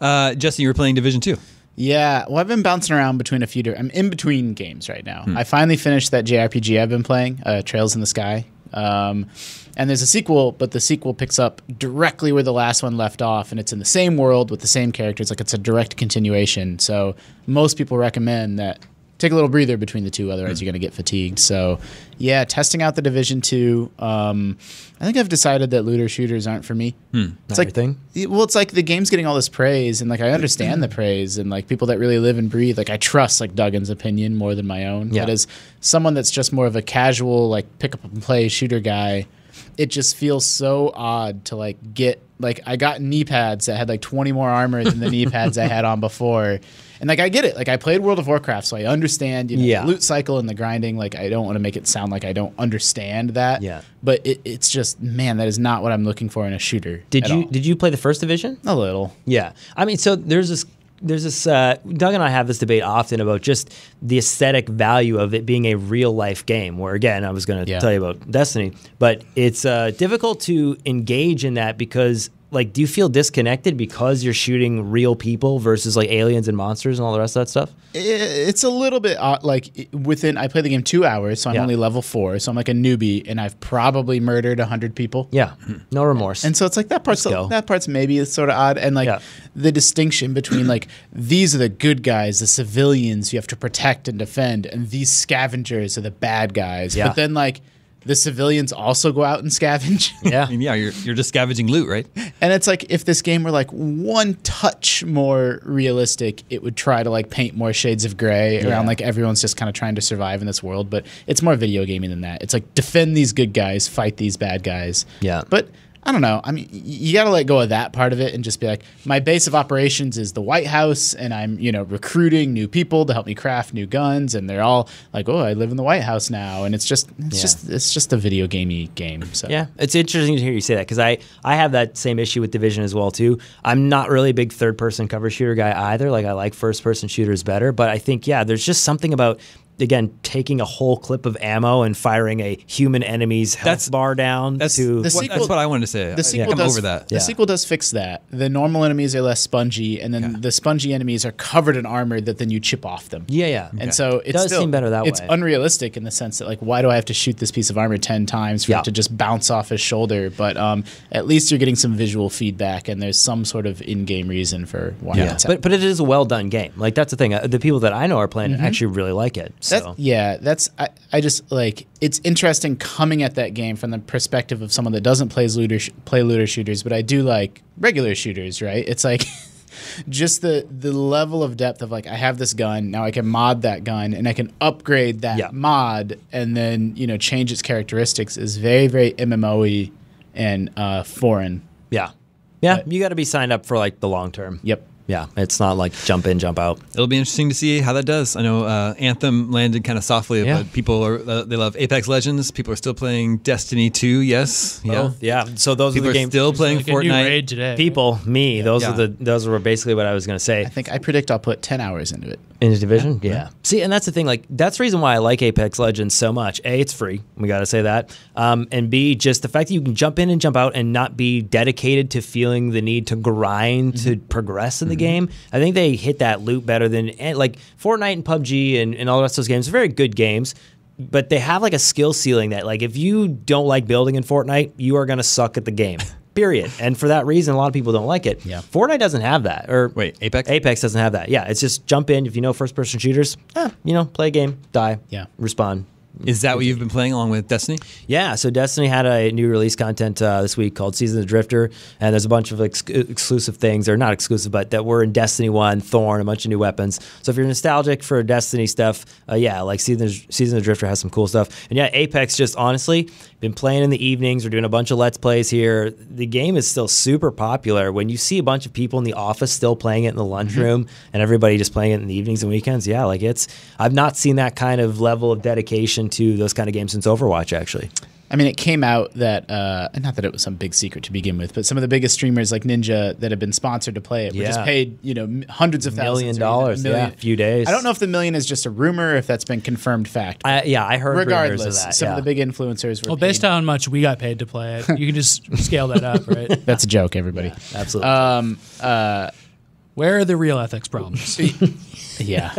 Jesse, you were playing Division 2.
Yeah, well, I've been bouncing around between a few I'm in between games right now. I finally finished that JRPG I've been playing, Trails in the Sky. And there's a sequel, but the sequel picks up directly where the last one left off, and it's in the same world with the same characters. Like, it's a direct continuation. So most people recommend that take a little breather between the two, otherwise you're going to get fatigued. So, yeah, testing out the Division 2. I think I've decided that looter shooters aren't for me.
It's like thing.
Well, it's like the game's getting all this praise, and like I understand the praise, and like people that really live and breathe. Like I trust like Duggan's opinion more than my own.
Yeah.
But as someone that's just more of a casual like pick up and play shooter guy, it just feels so odd to like get like I got knee pads that had like 20 more armor than the knee pads I had on before. And like I get it. Like I played World of Warcraft, so I understand, the loot cycle and the grinding. Like I don't want to make it sound like I don't understand that.
Yeah.
But it's just, man, that is not what I'm looking for in a shooter.
Did you play the first Division?
A little.
Yeah. I mean, so there's this Doug and I have this debate often about just the aesthetic value of it being a real life game, where again, I was going to tell you about Destiny, but it's difficult to engage in that because like, do you feel disconnected because you're shooting real people versus like aliens and monsters and all the rest of that stuff?
It's a little bit odd. Like I played the game 2 hours, so I'm only level 4, so I'm like a newbie, and I've probably murdered 100 people.
Yeah, no remorse.
And so it's like that part's maybe sort of odd, and like the distinction between like these are the good guys, the civilians you have to protect and defend, and these scavengers are the bad guys.
Yeah.
But then like the civilians also go out and scavenge.
Yeah.
I mean, you're just scavenging loot, right?
And it's like if this game were like one touch more realistic, it would try to like paint more shades of gray around like everyone's just kind of trying to survive in this world. But it's more video gaming than that. It's like defend these good guys, fight these bad guys.
Yeah.
But I don't know. I mean, you got to let go of that part of it and just be like, my base of operations is the White House, and I'm, recruiting new people to help me craft new guns, and they're all like, oh, I live in the White House now, and it's just a video gamey game. So
yeah, it's interesting to hear you say that because I have that same issue with Division as well too. I'm not really a big third person cover shooter guy either. Like I like first person shooters better, but I think there's just something about, again, taking a whole clip of ammo and firing a human enemy's health bar down.
That's what I wanted to say.
The sequel
I'm over that.
The sequel does fix that. The normal enemies are less spongy, and then the spongy enemies are covered in armor that then you chip off them.
Yeah.
And so it
does seem better that way.
It's unrealistic in the sense that, like, why do I have to shoot this piece of armor 10 times for it to just bounce off his shoulder? But at least you're getting some visual feedback, and there's some sort of in-game reason for why that's happening.
But it is a well-done game. Like, that's the thing. The people that I know are playing it actually really like it. So.
I just like, it's interesting coming at that game from the perspective of someone that doesn't play looter shooters, but I do like regular shooters, right? It's like just the level of depth of like, I have this gun, now I can mod that gun and I can upgrade that mod and then, change its characteristics is very, very MMO-y and foreign
Yeah. Yeah, you got to be signed up for like the long term.
Yep.
Yeah, it's not like jump in, jump out.
It'll be interesting to see how that does. I know Anthem landed kind of softly,
Yeah.
but people are they love Apex Legends. People are still playing Destiny 2. Yes,
Yeah. So those
People
are
are
the games.
still playing
Like a new
Fortnite.
raid today.
People, me, those
Yeah.
are those were basically what I was going to say.
I think I predict I'll put 10 hours into it.
In the division? Yeah. See, and that's the thing. Like, that's the reason why I like Apex Legends so much. A, it's free. We got to say that. And B, just the fact that you can jump in and jump out and not be dedicated to feeling the need to grind to progress in the game. I think they hit that loop better than, like, Fortnite and PUBG and all the rest of those games are very good games. But they have, like, a skill ceiling that, like, if you don't like building in Fortnite, you are going to suck at the game. Period. And for that reason, a lot of people don't like it.
Yeah.
Fortnite doesn't have that. Or
Wait, Apex?
Apex doesn't have that. Yeah, it's just jump in. If you know first-person shooters, play a game, die,
Yeah.
respawn.
Is that what you've been playing along with Destiny?
Yeah, so Destiny had a new release content this week called Season of the Drifter, and there's a bunch of exclusive things, or not exclusive, but that were in Destiny 1, Thorn, a bunch of new weapons. So if you're nostalgic for Destiny stuff, like Season of the Drifter has some cool stuff. And yeah, Apex, just honestly, been playing in the evenings. We're doing a bunch of Let's Plays here. The game is still super popular. When you see a bunch of people in the office still playing it in the lunchroom and everybody just playing it in the evenings and weekends, yeah, like I've not seen that kind of level of dedication to those kind of games since Overwatch, actually.
I mean, it came out that, not that it was some big secret to begin with, but some of the biggest streamers like Ninja that have been sponsored to play it were just paid, hundreds of thousands.
$1 million, a few days.
I don't know if the million is just a rumor or if that's been confirmed fact.
I heard
Regardless,
rumors of that.
some of the big influencers were
Based
paid.
on how much we got paid to play it, you can just scale that up, right?
That's a joke, everybody.
Absolutely.
Where are the real ethics problems?
Yeah.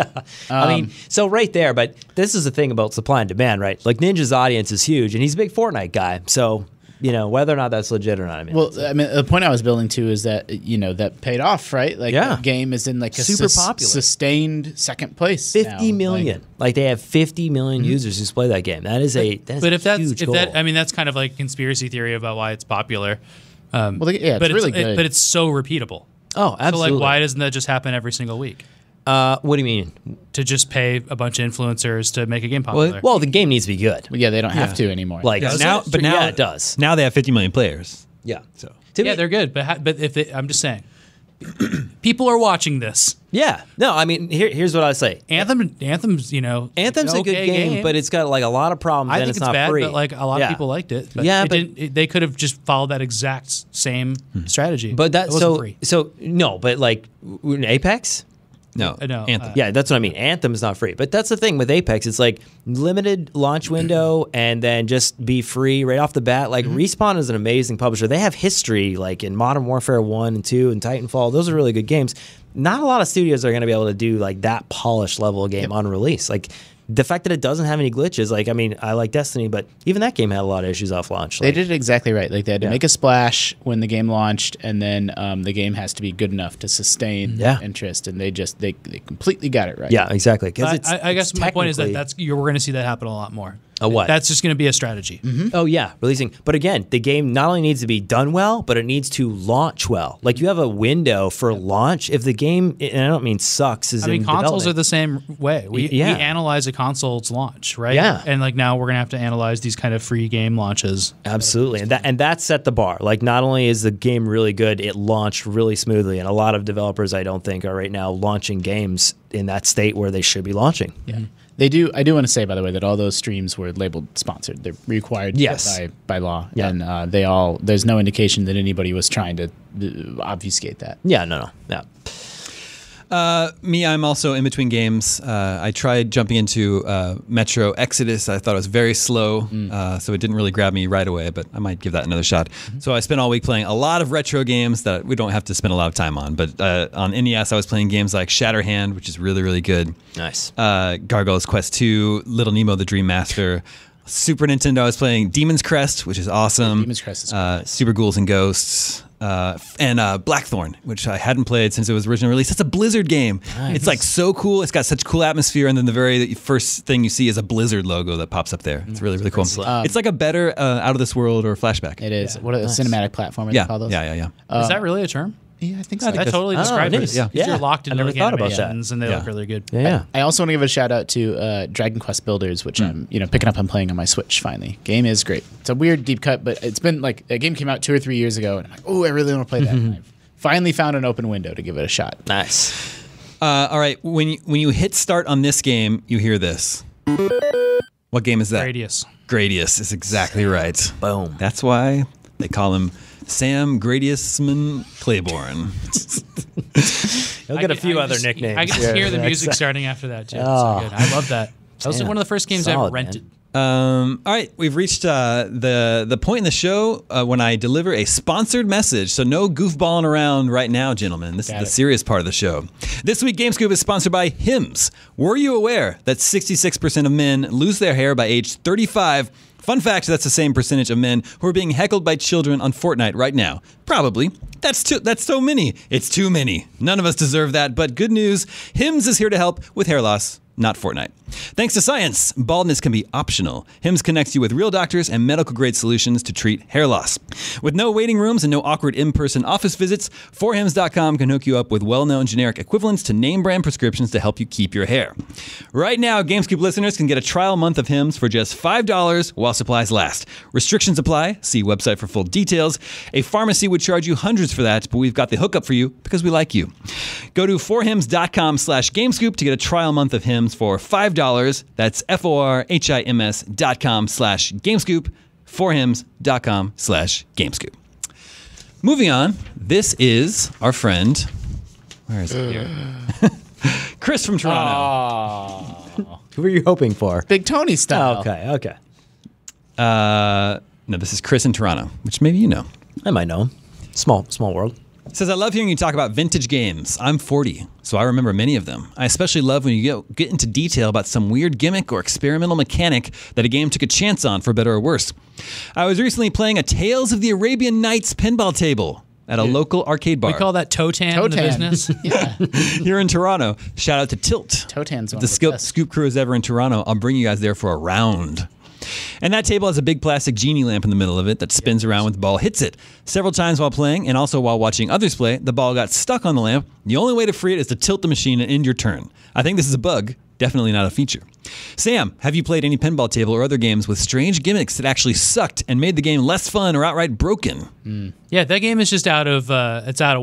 I mean, so right there, but this is the thing about supply and demand, right? Like Ninja's audience is huge, and he's a big Fortnite guy. So, whether or not that's legit or not,
the point I was building to is that, that paid off, right? Like,
Yeah.
the game is in like a
Super popular.
sustained second place.
50
now.
million. Like they have 50 million users who play that game. That's
But if
a
that's
huge
if
goal.
that, I mean, that's kind of like a conspiracy theory about why it's popular.
It's
but
really good.
but it's so repeatable.
Oh, absolutely.
So like, why doesn't that just happen every single week?
What do you mean?
To just pay a bunch of influencers to make a game popular.
Well, the game needs to be good.
Yeah, they don't have to anymore.
Like
Yeah,
now,
but now
it does.
Now they have 50 million players.
Yeah.
So
yeah, they're good, but if I'm just saying, people are watching this.
Yeah. No, I mean, here's what I say.
Anthem's
Anthem's
an
a good
okay
game, but it's got like a lot of problems.
I
and
think it's
not
bad,
free.
but like a lot of people liked it. But
Yeah,
it
but-
didn't, they could have just followed that exact same strategy.
But
it wasn't free.
but like in Apex.
no,
No,
Anthem.
Yeah, that's what I mean. Anthem is not free. But that's the thing with Apex. It's like limited launch window and then just be free right off the bat. Like Respawn is an amazing publisher. They have history like in Modern Warfare 1 and 2 and Titanfall. Those are really good games. Not a lot of studios are going to be able to do like that polished level of game on release. Like the fact that it doesn't have any glitches, like, I mean, I like Destiny, but even that game had a lot of issues off launch.
They did it exactly right. Like they had to
Yeah.
make a splash when the game launched, and then the game has to be good enough to sustain
Yeah.
interest. And they completely got it right.
Yeah, exactly. Because
I guess my point is that
technically-
we're going to see that happen a lot more.
A what?
That's just going to be a strategy.
Oh yeah, releasing. But again, the game not only needs to be done well, but it needs to launch well. Like you have a window for launch. If the game, and I don't mean sucks, is
I mean,
in
consoles are
development.
the same way. We analyze a console's launch, right?
Yeah.
And like now we're going to have to analyze these kind of free game launches.
Absolutely, and that set the bar. Like not only is the game really good, it launched really smoothly, and a lot of developers I don't think are right now launching games in that state where they should be launching.
Yeah. They do. I do want to say, by the way, that all those streams were labeled sponsored. They're required by law,
Yeah.
and there's no indication that anybody was trying to obfuscate that.
Yeah, no.
Me, I'm also in between games. I tried jumping into Metro Exodus. I thought it was very slow, so it didn't really grab me right away, but I might give that another shot. So I spent all week playing a lot of retro games that we don't have to spend a lot of time on. But on NES, I was playing games like Shatterhand, which is really, really good.
Nice.
Gargoyle's Quest 2, Little Nemo the Dream Master. Super Nintendo, I was playing Demon's Crest, which is awesome.
Demon's Crest is cool.
Super Ghouls and Ghosts. And Blackthorn, which I hadn't played since it was originally released. It's a Blizzard game.
Nice.
It's like so cool. It's got such cool atmosphere, and then the very first thing you see is a Blizzard logo that pops up there. It's really, really cool. It's like a better Out of This World or Flashback.
It is. What a cinematic platform?
Yeah,
They call those?
yeah.
Is that really a term?
Yeah, I think so.
That totally
Oh,
describes
nice.
it.
Yeah.
Because you're locked
I
into
never
like
thought about that.
animations, and they look really good.
Yeah.
I also want to give a shout out to Dragon Quest Builders, which I'm picking up and playing on my Switch finally. Game is great. It's a weird deep cut, but it's been like a game came out 2 or 3 years ago, and I'm like, oh, I really want to play that. And I've finally found an open window to give it a shot.
Nice.
All right, when you hit start on this game, you hear this. What game is that?
Gradius.
Gradius is exactly right.
Boom.
That's why they call him Sam Gradiusman Claiborne.
He'll get a few other
I
nicknames.
can just hear the
Yeah,
music
exactly.
starting after that too.
Oh.
So good. I love that. That was
Damn.
one of the first games I
Solid,
ever rented.
man.
All right, we've reached the point in the show when I deliver a sponsored message. So no goofballing around right now, gentlemen. This is the serious part of the show. This week, GameScoop is sponsored by Hims. Were you aware that 66% of men lose their hair by age 35? Fun fact, that's the same percentage of men who are being heckled by children on Fortnite right now. Probably. That's so many. It's too many. None of us deserve that, but good news, Hims is here to help with hair loss, not Fortnite. Thanks to science, baldness can be optional. Hims connects you with real doctors and medical-grade solutions to treat hair loss. With no waiting rooms and no awkward in-person office visits, 4hims.com can hook you up with well-known generic equivalents to name-brand prescriptions to help you keep your hair. Right now, GameScoop listeners can get a trial month of Hims for just $5 while supplies last. Restrictions apply. See website for full details. A pharmacy would charge you hundreds for that, but we've got the hookup for you because we like you. Go to 4hims.com/GameScoop to get a trial month of Hims for $5. That's forhims.com/GameScoop, forhims.com/GameScoop. Moving on, this is our friend, where is it here? Chris from Toronto.
Who were you hoping for?
Big Tony style.
Oh, okay.
No, this is Chris in Toronto, which maybe you know.
I might know him. Small world.
Says, I love hearing you talk about vintage games. I'm 40, so I remember many of them. I especially love when you get into detail about some weird gimmick or experimental mechanic that a game took a chance on, for better or worse. I was recently playing a Tales of the Arabian Nights pinball table at a local arcade bar.
We call that toe tan in the business.
Yeah.
Here in Toronto. Shout out to Tilt.
Toe tan's one
If the
of the best.
Scoop crew is ever in Toronto, I'll bring you guys there for a round. And that table has a big plastic genie lamp in the middle of it that spins around when the ball hits it. Several times while playing, and also while watching others play, the ball got stuck on the lamp. The only way to free it is to tilt the machine and end your turn. I think this is a bug, definitely not a feature. Sam, have you played any pinball table or other games with strange gimmicks that actually sucked and made the game less fun or outright broken?
Yeah, that game is just out of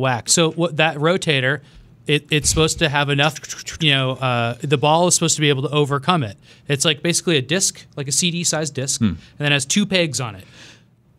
whack. So what that rotator, it's supposed to have enough, the ball is supposed to be able to overcome it. It's like basically a disc, like a CD-sized disc, and then it has 2 pegs on it.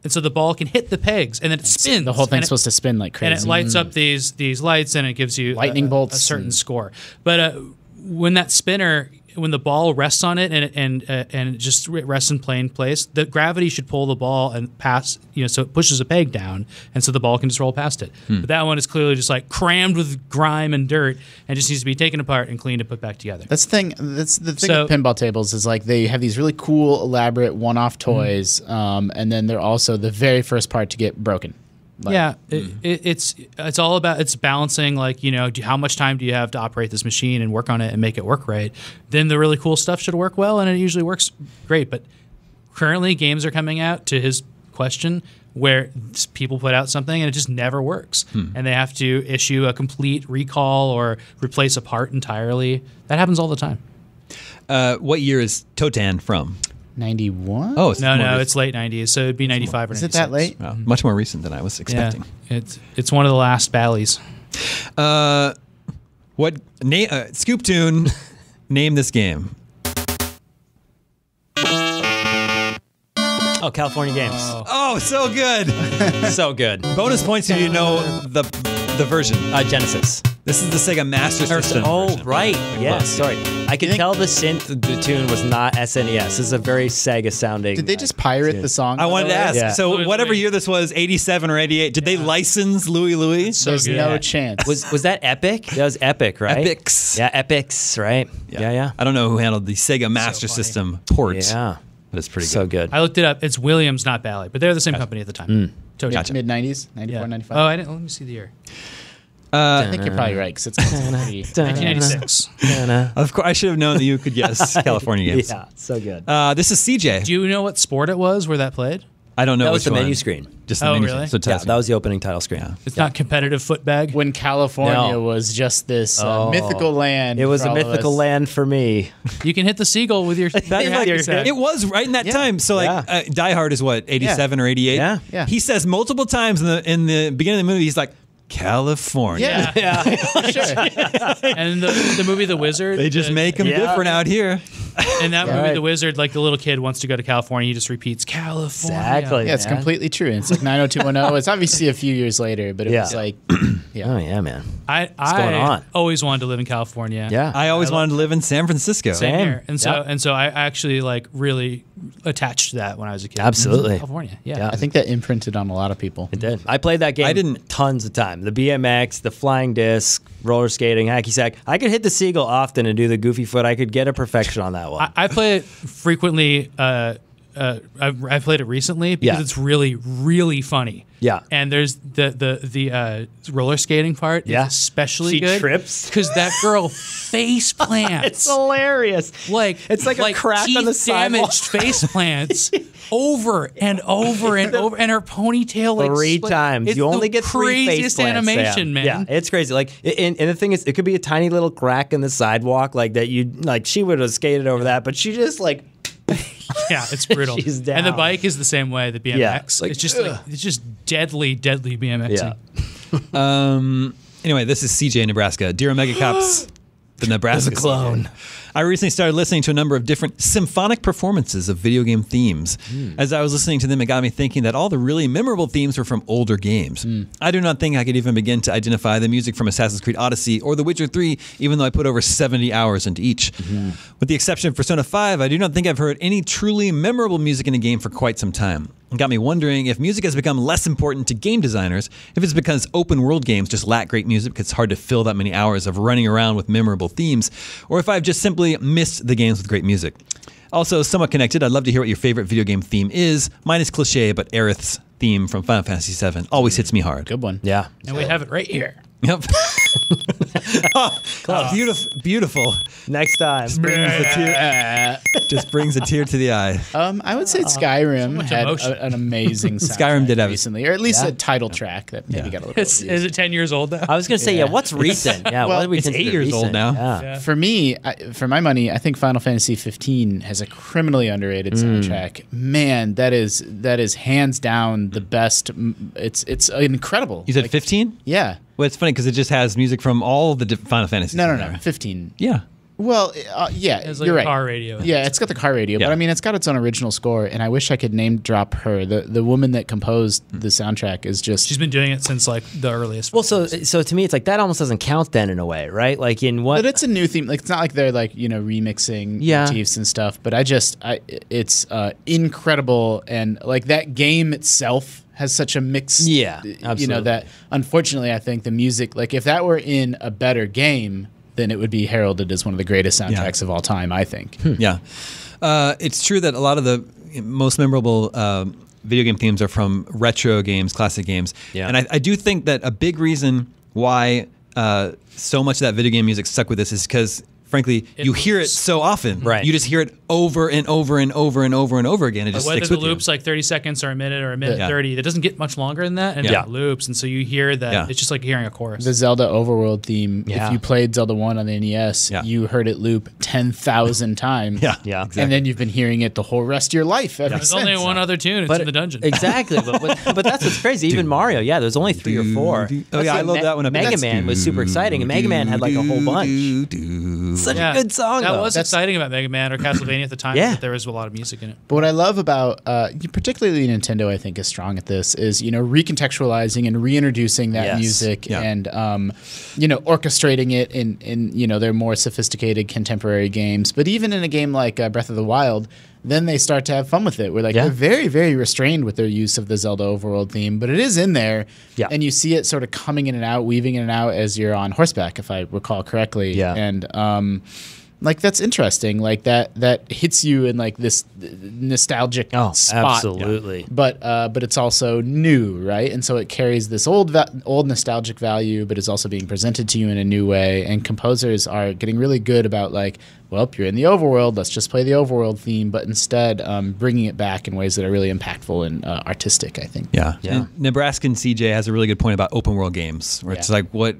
And so the ball can hit the pegs, and then it spins.
The whole thing's
and
supposed to spin like crazy.
And it lights up these lights, and it gives you
Lightning bolts
a certain
and-
score. But when that spinner, when the ball rests on it and it just rests in plain place, the gravity should pull the ball and pass, so it pushes a peg down, and so the ball can just roll past it. But that one is clearly just like crammed with grime and dirt, and just needs to be taken apart and cleaned and put back together.
That's the thing. That's the thing
So-
with pinball tables is like they have these really cool, elaborate one-off toys, and then they're also the very first part to get broken. Like,
Yeah, it's all about it's balancing how much time do you have to operate this machine and work on it and make it work right. Then the really cool stuff should work well, and it usually works great. But currently, games are coming out, to his question, where people put out something and it just never works, and they have to issue a complete recall or replace a part entirely. That happens all the time.
What year is Totan from?
91?
Oh, it's more
No,
recent.
it's late 90s, so it'd be 95 or 96.
Is it that late?
Wow, much more recent than I was
Yeah,
expecting.
it's one of the last Bally's.
Scoop Tune, name this game.
Oh, California Games.
Oh, so good.
So good.
Bonus points if you know the version.
Genesis.
This is the Sega Master System version.
Right. Yes. Sorry. I could tell the synth, the tune was not SNES. This is a very Sega sounding.
Did they just pirate the song?
I wanted to ask.
Yeah.
So
Louis
whatever
Louis.
year this was, 87 or 88, did they license Louis Louis?
There's
good.
no
Yeah.
chance.
Was that Epic? That was Epic, right?
Epics.
Yeah, Epics, right? Yeah.
I don't know who handled the Sega Master
funny.
System port.
Yeah.
But it's pretty
So
good.
good.
I looked it up. It's Williams, not Bally, but they're the same company at the time. Totally.
Gotcha.
Mid-90s? 94,
Yeah.
95?
Oh, I didn't. Let me see the year.
I think you're probably right, because it's pretty...
1986.
Of course, I should have known that you could guess California Games.
Yeah, so good.
This is CJ.
Do you know what sport it was where that played?
I don't know
That
which
was the
one.
menu screen.
Just the
Oh,
mini
really?
thing. So it
Yeah,
tells
that
me.
was the opening title screen.
It's not competitive footbag.
When California
No.
was just this
Oh.
mythical land.
It was
for
a
all of
mythical
us.
land for me.
You can hit the seagull with your,
That's
your
like
hacky
your-
sack.
It was right in that
Yeah.
time. So like
Yeah.
Die Hard is what, 87 or 88?
Yeah.
Yeah.
He says multiple times in the beginning of the movie, he's like, California.
Yeah, sure.
And the movie The Wizard.
They just make them
Yeah.
different out here.
In that movie,
Right.
The Wizard, like the little kid wants to go to California, he just repeats California.
Exactly.
Yeah, it's
man.
completely true. And it's like 90210. It's obviously a few years later, but it
Yeah.
was like, yeah.
Oh yeah, man.
I
going on?
always wanted to live in California.
Yeah.
I always wanted to live in San Francisco.
Same
Same.
here. And so I actually like really attached to that when I was a kid.
Absolutely.
California. Yeah.
Yeah.
I think that imprinted on a lot of people.
It did. I played that game
I didn't-
tons of time. The BMX, the flying disc, roller skating, hacky sack. I could hit the seagull often and do the goofy foot. I could get a perfection on that one.
I play it frequently. I've played it recently because
Yeah.
it's really, really funny.
Yeah.
And there's the roller skating part.
Yeah.
Is especially
She
good.
trips.
Because that girl face plants.
It's hilarious.
Like
It's like a crack on the sidewalk.
damaged face plants over and over and over, and her ponytail like
Three
split.
times.
It's
You only
the
get three face
craziest
plants,
animation,
Sam.
man.
Yeah, it's crazy. Like, and the thing is, it could be a tiny little crack in the sidewalk, like that. You like, she would have skated over that, but she just like.
Yeah, it's brutal.
She's
And the
down.
bike is the same way. The BMX,
Yeah, like,
it's just deadly BMXing.
Yeah.
Anyway, this is CJ in Nebraska. Dear Omega Cops, the Nebraska
clone.
CJ. I recently started listening to a number of different symphonic performances of video game themes. As I was listening to them, it got me thinking that all the really memorable themes were from older games. I do not think I could even begin to identify the music from Assassin's Creed Odyssey or The Witcher 3, even though I put over 70 hours into each. With the exception of Persona 5, I do not think I've heard any truly memorable music in a game for quite some time. It got me wondering if music has become less important to game designers, if it's because open world games just lack great music because it's hard to fill that many hours of running around with memorable themes, or if I've just simply missed the games with great music. Also, somewhat connected, I'd love to hear what your favorite video game theme is. Mine is cliche, but Aerith's theme from Final Fantasy VII always hits me hard.
Good one.
Yeah.
And we have it right here.
Yep. Oh, beautiful, beautiful.
Next time.
Just brings a tear to the eye.
I would say Skyrim
much
had
emotion.
an amazing soundtrack
Skyrim did have it.
recently, or at least
Yeah.
a title track that maybe got a little
Is
overused.
it 10 years old now?
I was gonna say, yeah. What's recent? Yeah.
well,
what do we
it's 8
consider
years old
recent?
now.
Yeah.
For me, for my money, I think Final Fantasy 15 has a criminally underrated soundtrack. Man, that is hands down the best. It's incredible.
You said
Like,
15?
Yeah.
Well, it's funny because it just has music from all the Final Fantasies.
No,
in
no, no.
there.
15.
Yeah.
Well, yeah,
It's like
you're
a
right.
car radio.
Yeah, it's got the car radio,
Yeah.
but I mean, it's got its own original score, and I wish I could name drop her. The woman that composed the soundtrack is just.
She's been doing it since like the earliest.
Well, so to me, it's like that almost doesn't count then in a way, right? Like in what?
But it's a new theme. Like it's not like they're like remixing
Yeah.
motifs and stuff. But it's incredible, and like that game itself has such a mix.
Yeah,
you know
absolutely.
that. Unfortunately, I think the music, like if that were in a better game, then it would be heralded as one of the greatest soundtracks of all time. I think.
Yeah. It's true that a lot of the most memorable video game themes are from retro games, classic games.
Yeah.
And I do think that a big reason why so much of that video game music stuck with us is because, frankly, you hear it
loops.
so often.
Right.
You just hear it over and over and over and over and over again. It just
Whether
sticks
the
with you.
loop's like 30 seconds or a minute
Yeah.
30, that doesn't get much longer than that, and
Yeah.
it loops, and so you hear that.
Yeah.
It's just like hearing a chorus.
The Zelda Overworld theme.
Yeah.
If you played Zelda 1 on the NES,
Yeah.
you heard it loop 10,000 times.
Yeah.
Yeah.
Exactly.
And then you've been hearing it the whole rest of your life ever
There's
since.
only one other tune. It's in the dungeon.
Exactly, but that's what's crazy. Even Mario, yeah, there's only 3 or 4.
Oh, yeah, I love that one.
Mega Man was super exciting, and Mega Man had like a whole bunch. Such a good song,
That
though.
was exciting about Mega Man or Castlevania at the time.
Yeah.
That there was a lot of music in it.
But what I love about, particularly Nintendo, I think is strong at this, is recontextualizing and reintroducing that
Yes.
music
Yeah.
and orchestrating it in their more sophisticated contemporary games. But even in a game like Breath of the Wild, then they start to have fun with it. Where
Yeah.
they're very, very restrained with their use of the Zelda Overworld theme, but it is in there,
Yeah.
and you see it sort of coming in and out, weaving in and out as you're on horseback, if I recall correctly.
Yeah.
And like that's interesting. Like that hits you in like this nostalgic spot.
Absolutely.
But it's also new, right? And so it carries this old nostalgic value, but it's also being presented to you in a new way. And composers are getting really good about like, well, you're in the overworld, let's just play the overworld theme, but instead bringing it back in ways that are really impactful and artistic, I think.
Yeah.
Yeah.
And Nebraskan CJ has a really good point about open world games, where it's like what.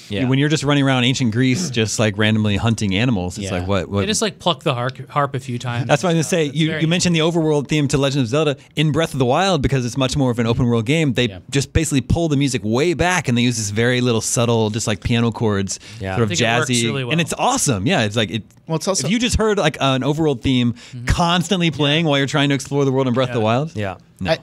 Yeah. When you're just running around ancient Greece, just like randomly hunting animals, it's like what?
They just like pluck the harp a few times.
That's what I'm gonna say. You mentioned the overworld theme to Legend of Zelda in Breath of the Wild because it's much more of an open world game. They just basically pull the music way back and they use this very little subtle, just like piano chords, sort of jazzy,
really well.
and it's awesome. Yeah, it's like
Well, it's also
if you just heard like an overworld theme constantly playing while you're trying to explore the world in Breath of the Wild.
Yeah.
No.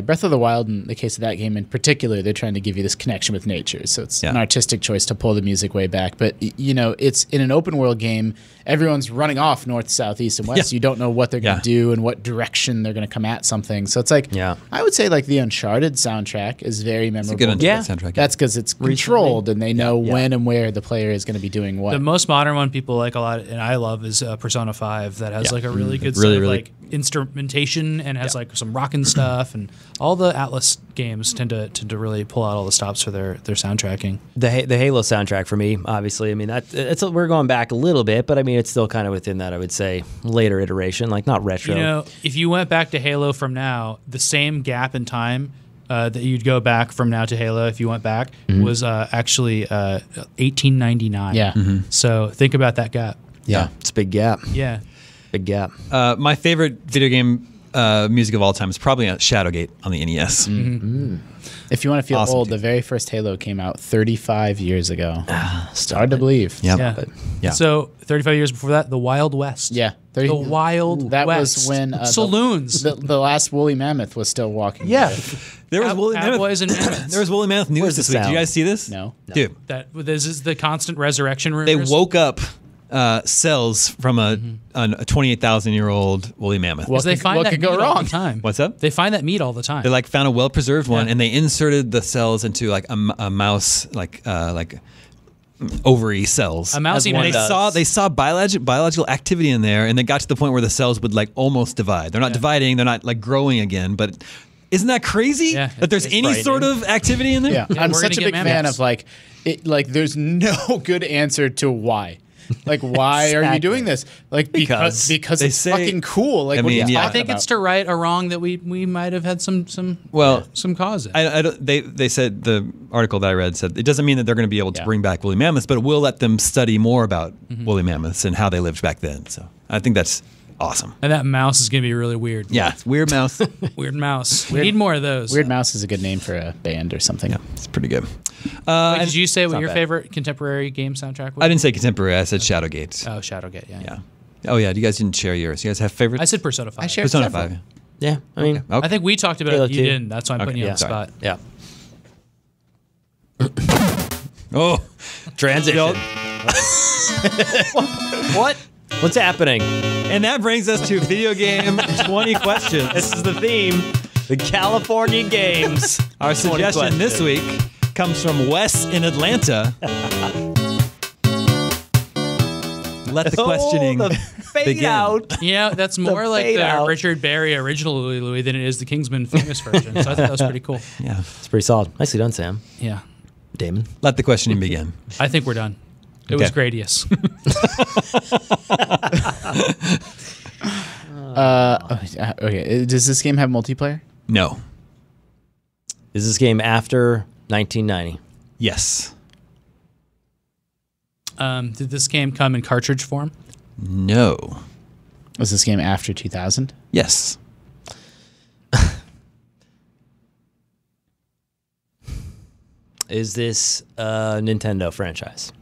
Breath of the Wild, in the case of that game in particular, they're trying to give you this connection with nature. So it's an artistic choice to pull the music way back. But, it's in an open world game, everyone's running off north, south, east, and west. You don't know what they're going to do and what direction they're going to come at something. So it's like, I would say like the Uncharted soundtrack is very memorable.
It's a good Uncharted soundtrack.
That's because it's controlled and they know when and where the player is going to be doing what.
The most modern one people like a lot, and I love, is Persona 5 that has like a really good
Really,
set of
really-
like instrumentation and has like some rockin' stuff, and all the Atlas games tend to really pull out all the stops for their soundtracking.
The Halo soundtrack for me, obviously. I mean, we're going back a little bit, but I mean, it's still kind of within that, I would say, later iteration, like not retro.
If you went back to Halo from now, the same gap in time that you'd go back from now to Halo, if you went back, was actually 1899.
Yeah.
So think about that gap.
Yeah, it's a big gap.
Yeah.
Big gap.
My favorite video game music of all time is probably Shadowgate on the NES.
If you want to feel
Awesome
old,
too.
the very first Halo came out 35 years ago. It's hard to believe.
Yep.
Yeah. So 35 years before that, the Wild West.
Yeah.
The Wild
That
West.
was when
saloons.
the last woolly mammoth was still walking.
There was woolly
Cowboys
mammoth.
and mammoths.
There was woolly mammoth news
Where's
this
the
week. Did you
sound?
guys see this?
No.
Dude,
This is the constant resurrection
they
rumors.
woke up cells from a 28,000-year-old woolly mammoth.
Because they find
what
that
could
meat
go
all
wrong?
the time.
What's up?
They find that meat all the time.
They like found a well-preserved one,
Yeah.
and they inserted the cells into like a mouse, like ovary cells.
A mousy
As one
And
mouse.
they saw biological activity in there, and they got to the point where the cells would like almost divide. They're not dividing. They're not like growing again. But isn't that crazy?
Yeah,
that there's
it's
any
frightening.
sort of activity in there?
Yeah. I'm
we're
such a
gonna
big
get
fan
mammoths.
of like there's no good answer to why. Like, why are you
Exactly.
doing this? Like, because
They
it's
say-
fucking cool. Like,
I
what are
mean,
you
yeah.
talking
I think
about?
it's to right or wrong that we might have had some cause in.
I don't, they said, the article that I read said it doesn't mean that they're going to be able to bring back woolly mammoths, but it will let them study more about woolly mammoths and how they lived back then. So I think that's awesome.
And that mouse is going to be really weird.
Yeah, it's weird mouse.
Weird mouse. We need more of those.
Weird Mouse is a good name for a band or something.
Yeah, it's pretty good.
Wait, did you say what
not
your
bad.
favorite contemporary game soundtrack was?
I didn't say contemporary. I said Shadowgate.
Oh, Shadowgate. Yeah.
Yeah. Oh yeah. You guys didn't share yours. You guys have favorites?
I said Persona 5.
I shared
Persona
several.
5.
Yeah, I mean,
Okay.
I think we talked about
Halo
it. You
2.
didn't. That's why I'm putting you on the
sorry.
spot.
yeah.
Oh,
Transition. What? What's happening?
and that brings us to video game 20 questions.
This is the theme. The California Games.
Our
20
suggestion this
questions.
week comes from Wes in Atlanta. Let the questioning
Oh, the fade
begin.
out.
You know, that's more like
fade
the
out.
Richard Berry original Louie Louie than it is the Kingsman famous version. So I thought that was pretty cool.
Yeah.
It's pretty solid. Nicely done, Sam.
Yeah.
Damon.
Let the questioning begin.
I think we're done. It was
Okay.
Gradius.
Okay. Does this game have multiplayer?
No.
Is this game after 1990?
Yes.
Did this game come in cartridge form?
No.
Was this game after 2000?
Yes.
Is this a Nintendo franchise?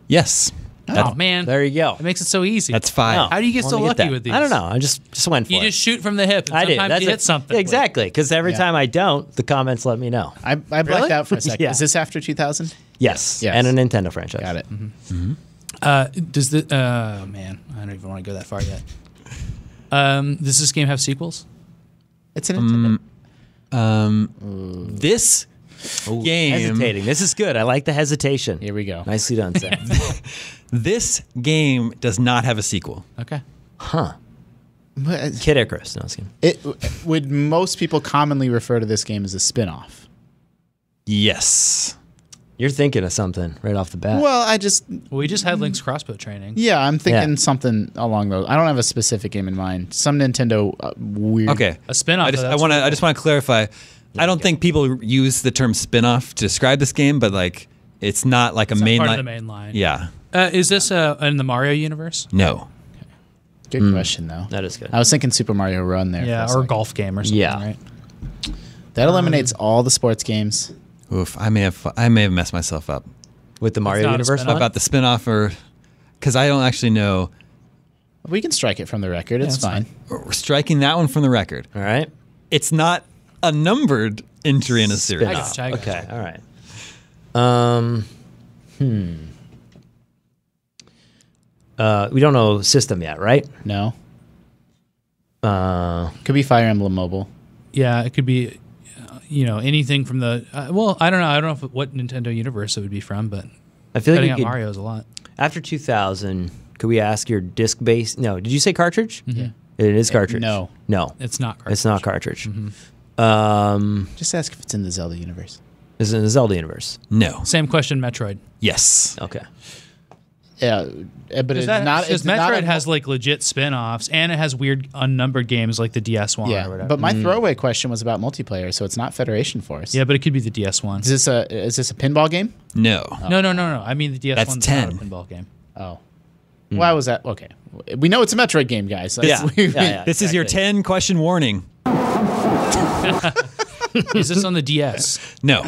Yes.
Oh, man.
There you go.
It makes it so easy.
That's 5.
No.
How do you get
Wanted
so
to
lucky
that.
with these?
I don't know. I just went for
You
it.
just shoot from the hip. And
I did.
sometimes
That's
you
it.
hit something.
Exactly. Because every
Yeah.
time I don't, the comments let me know.
I blacked
Really?
out for a second.
Yeah.
Is this after 2000?
Yes.
Yes.
And a Nintendo franchise.
Got it.
Does the man? I don't even want to go that far yet. Does this game have sequels?
It's an Nintendo.
This game.
Hesitating. This is good. I like the hesitation.
Here we go.
Nicely done, Sam.
This game does not have a sequel.
Okay.
Kid Icarus. No, I was kidding.
Would most people commonly refer to this game as a spin-off?
Yes.
You're thinking of something right off the bat.
Well,
We just had Link's crossbow training.
yeah, I'm thinking
Yeah.
something along those. I don't have a specific game in mind. Some Nintendo weird.
Okay.
A spin-off.
I just
though,
want
that's
to clarify. I don't think people use the term spin-off to describe this game, but like it's not like a main
part
line.
of the main line.
Yeah.
Is this in the Mario universe?
No.
Good question though.
That is good.
I was thinking Super Mario Run there.
Yeah,
for a
or
second.
golf game or something,
Yeah.
right?
That eliminates all the sports games.
Oof. I may have messed myself up
With the Mario
not a
Universe
spin-off.
one?
about the spin-off, or because I don't actually know.
We can strike it from the record. It's
that's
fine.
We're striking that one from the record.
All right.
It's not a numbered entry in a series.
I gotcha, I gotcha.
Okay. All right. We don't know system yet, right?
No. Could be Fire Emblem Mobile.
Yeah, it could be, anything from the. Well, I don't know. I don't know what Nintendo universe it would be from, but
I feel like
cutting
we
out
could,
Mario's a lot.
after 2000, could we ask your disc-based? No. Did you say cartridge? Yeah. It is cartridge.
no.
No.
It's not. Cartridge.
It's not cartridge.
Just ask if it's in the Zelda universe.
Is it in the Zelda universe?
No.
Same question. Metroid.
Yes.
Okay.
Yeah, but it's not.
Because
It's not
Metroid
a-
has like legit spin-offs, and it has weird unnumbered games like the DS one or
Yeah,
whatever.
but my throwaway question was about multiplayer, so it's not Federation Force.
yeah, but it could be the DS one.
Is this a pinball game?
No.
No. I mean the DS
That's
one's
10.
not a pinball game.
Oh. Why was that? Okay. We know it's a Metroid game, guys.
Yeah. Yeah.
This is your
Exactly.
10 question warning.
Is this on the DS?
No.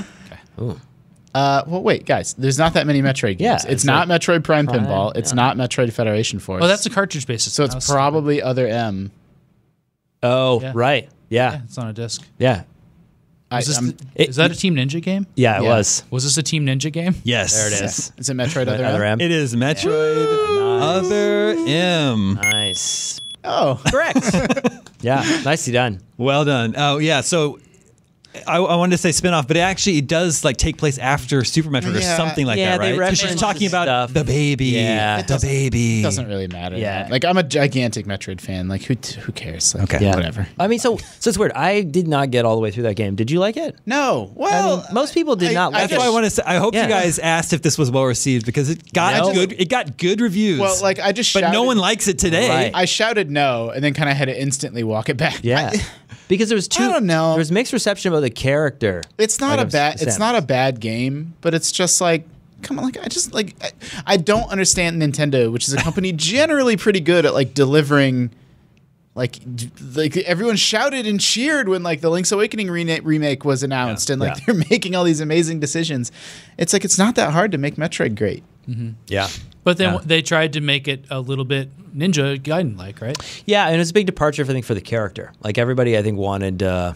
Well, wait, guys. There's not that many Metroid games.
Yeah,
it's
it's
not
like
Metroid Prime
Prime,
Pinball. It's not Metroid Federation Force.
Oh, that's a cartridge basis.
so it's probably Other M.
Oh,
Yeah.
right.
Yeah,
Yeah.
it's on a disc.
Yeah.
Is, this
I'm-
is that a Team Ninja game?
Yeah, it
Yeah.
was.
Was this a Team Ninja game?
Yes.
There it is.
Is it Metroid Other
Other
M?
M.
It is Metroid Other M.
Nice.
Oh,
Correct. Yeah. Nicely done.
Well done. Oh, yeah. So I wanted to say spin-off, but it does like take place after Super Metroid or
Yeah.
something like
Yeah,
that,
they
right? Because she's
reference
talking about
stuff.
the baby.
Yeah.
The baby.
it doesn't really matter.
Yeah.
man. Like I'm a gigantic Metroid fan. Like who cares? Like,
Okay.
Yeah.
whatever.
I mean, so it's weird. I did not get all the way through that game. Did you like it?
No.
I
Well,
mean, most people did not like
That's
it.
why I want to say. I hope
Yeah.
you guys asked if this was well received because it got
No.
good. It got good reviews.
Well, like I just
but no
shouted-
one likes it today.
Right.
I shouted no, and then kind of had to instantly walk it back.
Yeah. Because there was two.
I don't know.
There was mixed reception about the character.
It's not
Like
a
of
bad. It's
Samus.
not a bad game, but it's just like, come on, like I don't understand Nintendo, which is a company generally pretty good at like delivering. Like everyone shouted and cheered when like the Link's Awakening remake was announced, and like
Yeah.
they're making all these amazing decisions. It's like it's not that hard to make Metroid great.
Yeah.
But then
Yeah.
they tried to make it a little bit Ninja Gaiden-like, right?
Yeah, and it was a big departure, I think, for the character. Like everybody, I think, wanted a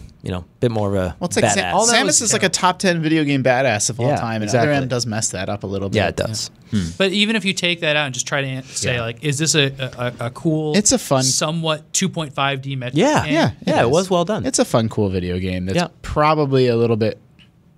bit more of a
Well, it's like
badass.
all that
Samus
was
is like a top 10 video game badass of all
Yeah,
time, and
exactly.
Other M does mess that up a little bit.
Yeah, it does.
But even if you take that out and just try to say,
Yeah.
like, is this a cool,
It's a fun-
somewhat 2.5D Metroid
Yeah,
game?
yeah, it
is.
was well done.
It's a fun, cool video game that's
Yeah.
probably a little bit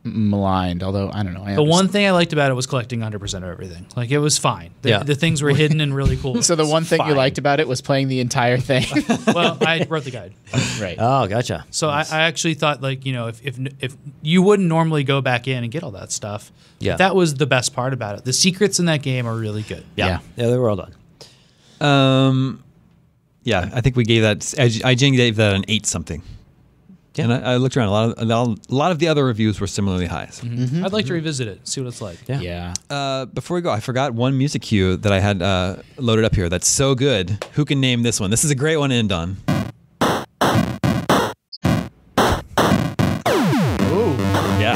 maligned, although I don't know.
The one thing I liked about it was collecting 100% of everything. Like, it was fine.
Yeah.
The things were hidden and really cool.
So the one thing you
fine.
liked about it was playing the entire thing,
Well, I wrote the guide.
right?
Oh, gotcha.
So I actually thought, like, if you wouldn't normally go back in and get all that stuff,
Yeah.
that was the best part about it. The secrets in that game are really good.
Yeah, they were well done.
Yeah, I think we gave that. IGN gave that an 8 something.
Yeah.
And I looked around. A lot of the other reviews were similarly high. So.
I'd like to revisit it, see what it's like.
Yeah.
Yeah.
Before we go, I forgot one music cue that I had loaded up here. That's so good. Who can name this one? This is a great one to end on.
Ooh.
Yeah.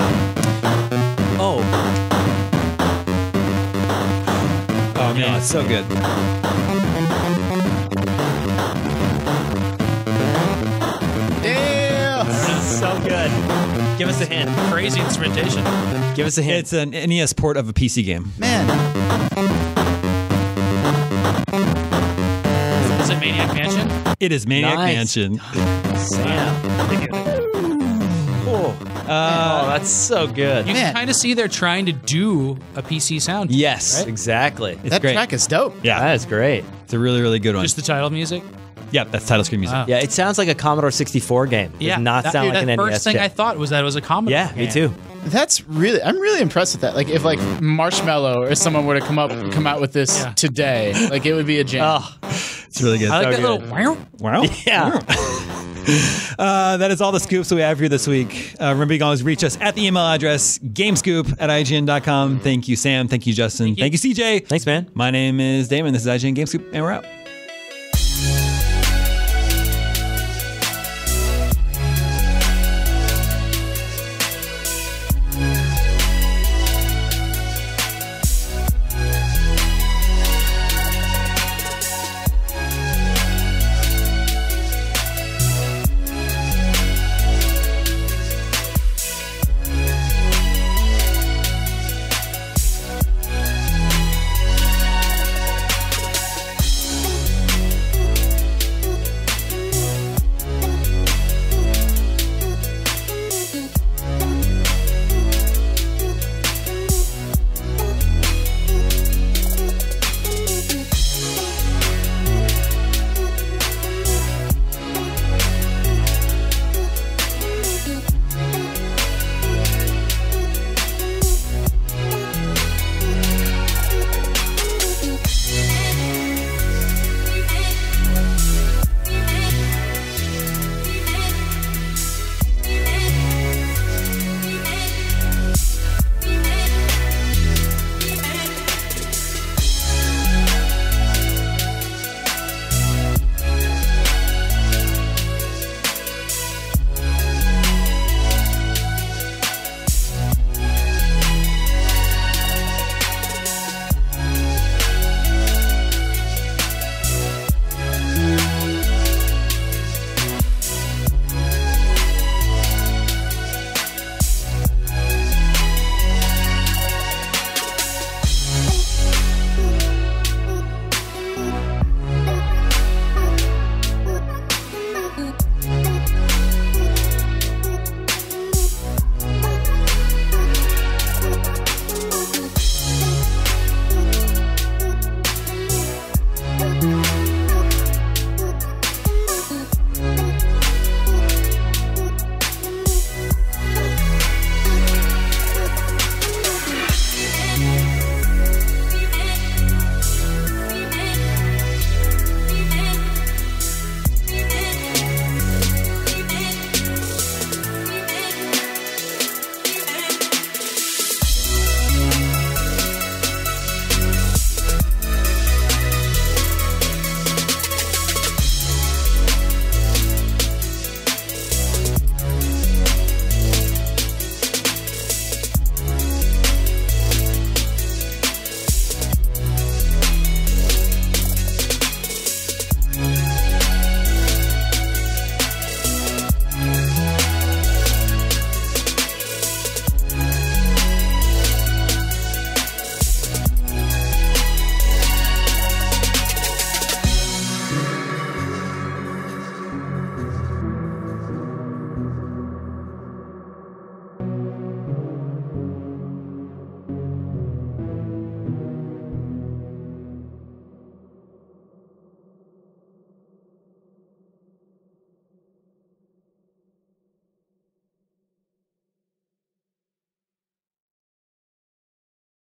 Oh,
Oh man, it's so good.
Damn.
so good. Give us a hint.
Crazy instrumentation.
Give us a hint.
It's an NES port of a PC game.
Man.
Is it Maniac Mansion?
It is Maniac
Nice.
Mansion.
Sam. Oh, Oh, that's so good.
You
Man.
can kind of see they're trying to do a PC sound.
Yes,
right?
exactly.
That
great.
track is dope.
Yeah,
That is great.
it's a really, really good one.
Just the title music.
Yeah, that's title screen music.
Wow.
Yeah, it sounds like a Commodore 64 game. It does not sound like an
that
NES
first thing
chip.
I thought was that it was a Commodore.
Yeah, me too.
I'm really impressed with that. Like if like Marshmallow or someone were to come out with this today, like it would be a jam.
Oh,
It's really good.
I like
So
that
good.
little.
Wow.
yeah.
That is all the scoops that we have here this week. Remember, you can always reach us at the email address, gamescoop@ign.com. Thank you, Sam. Thank you, Justin. Thank you, CJ.
Thanks, man.
My name is Damon. This is IGN Gamescoop, and we're out.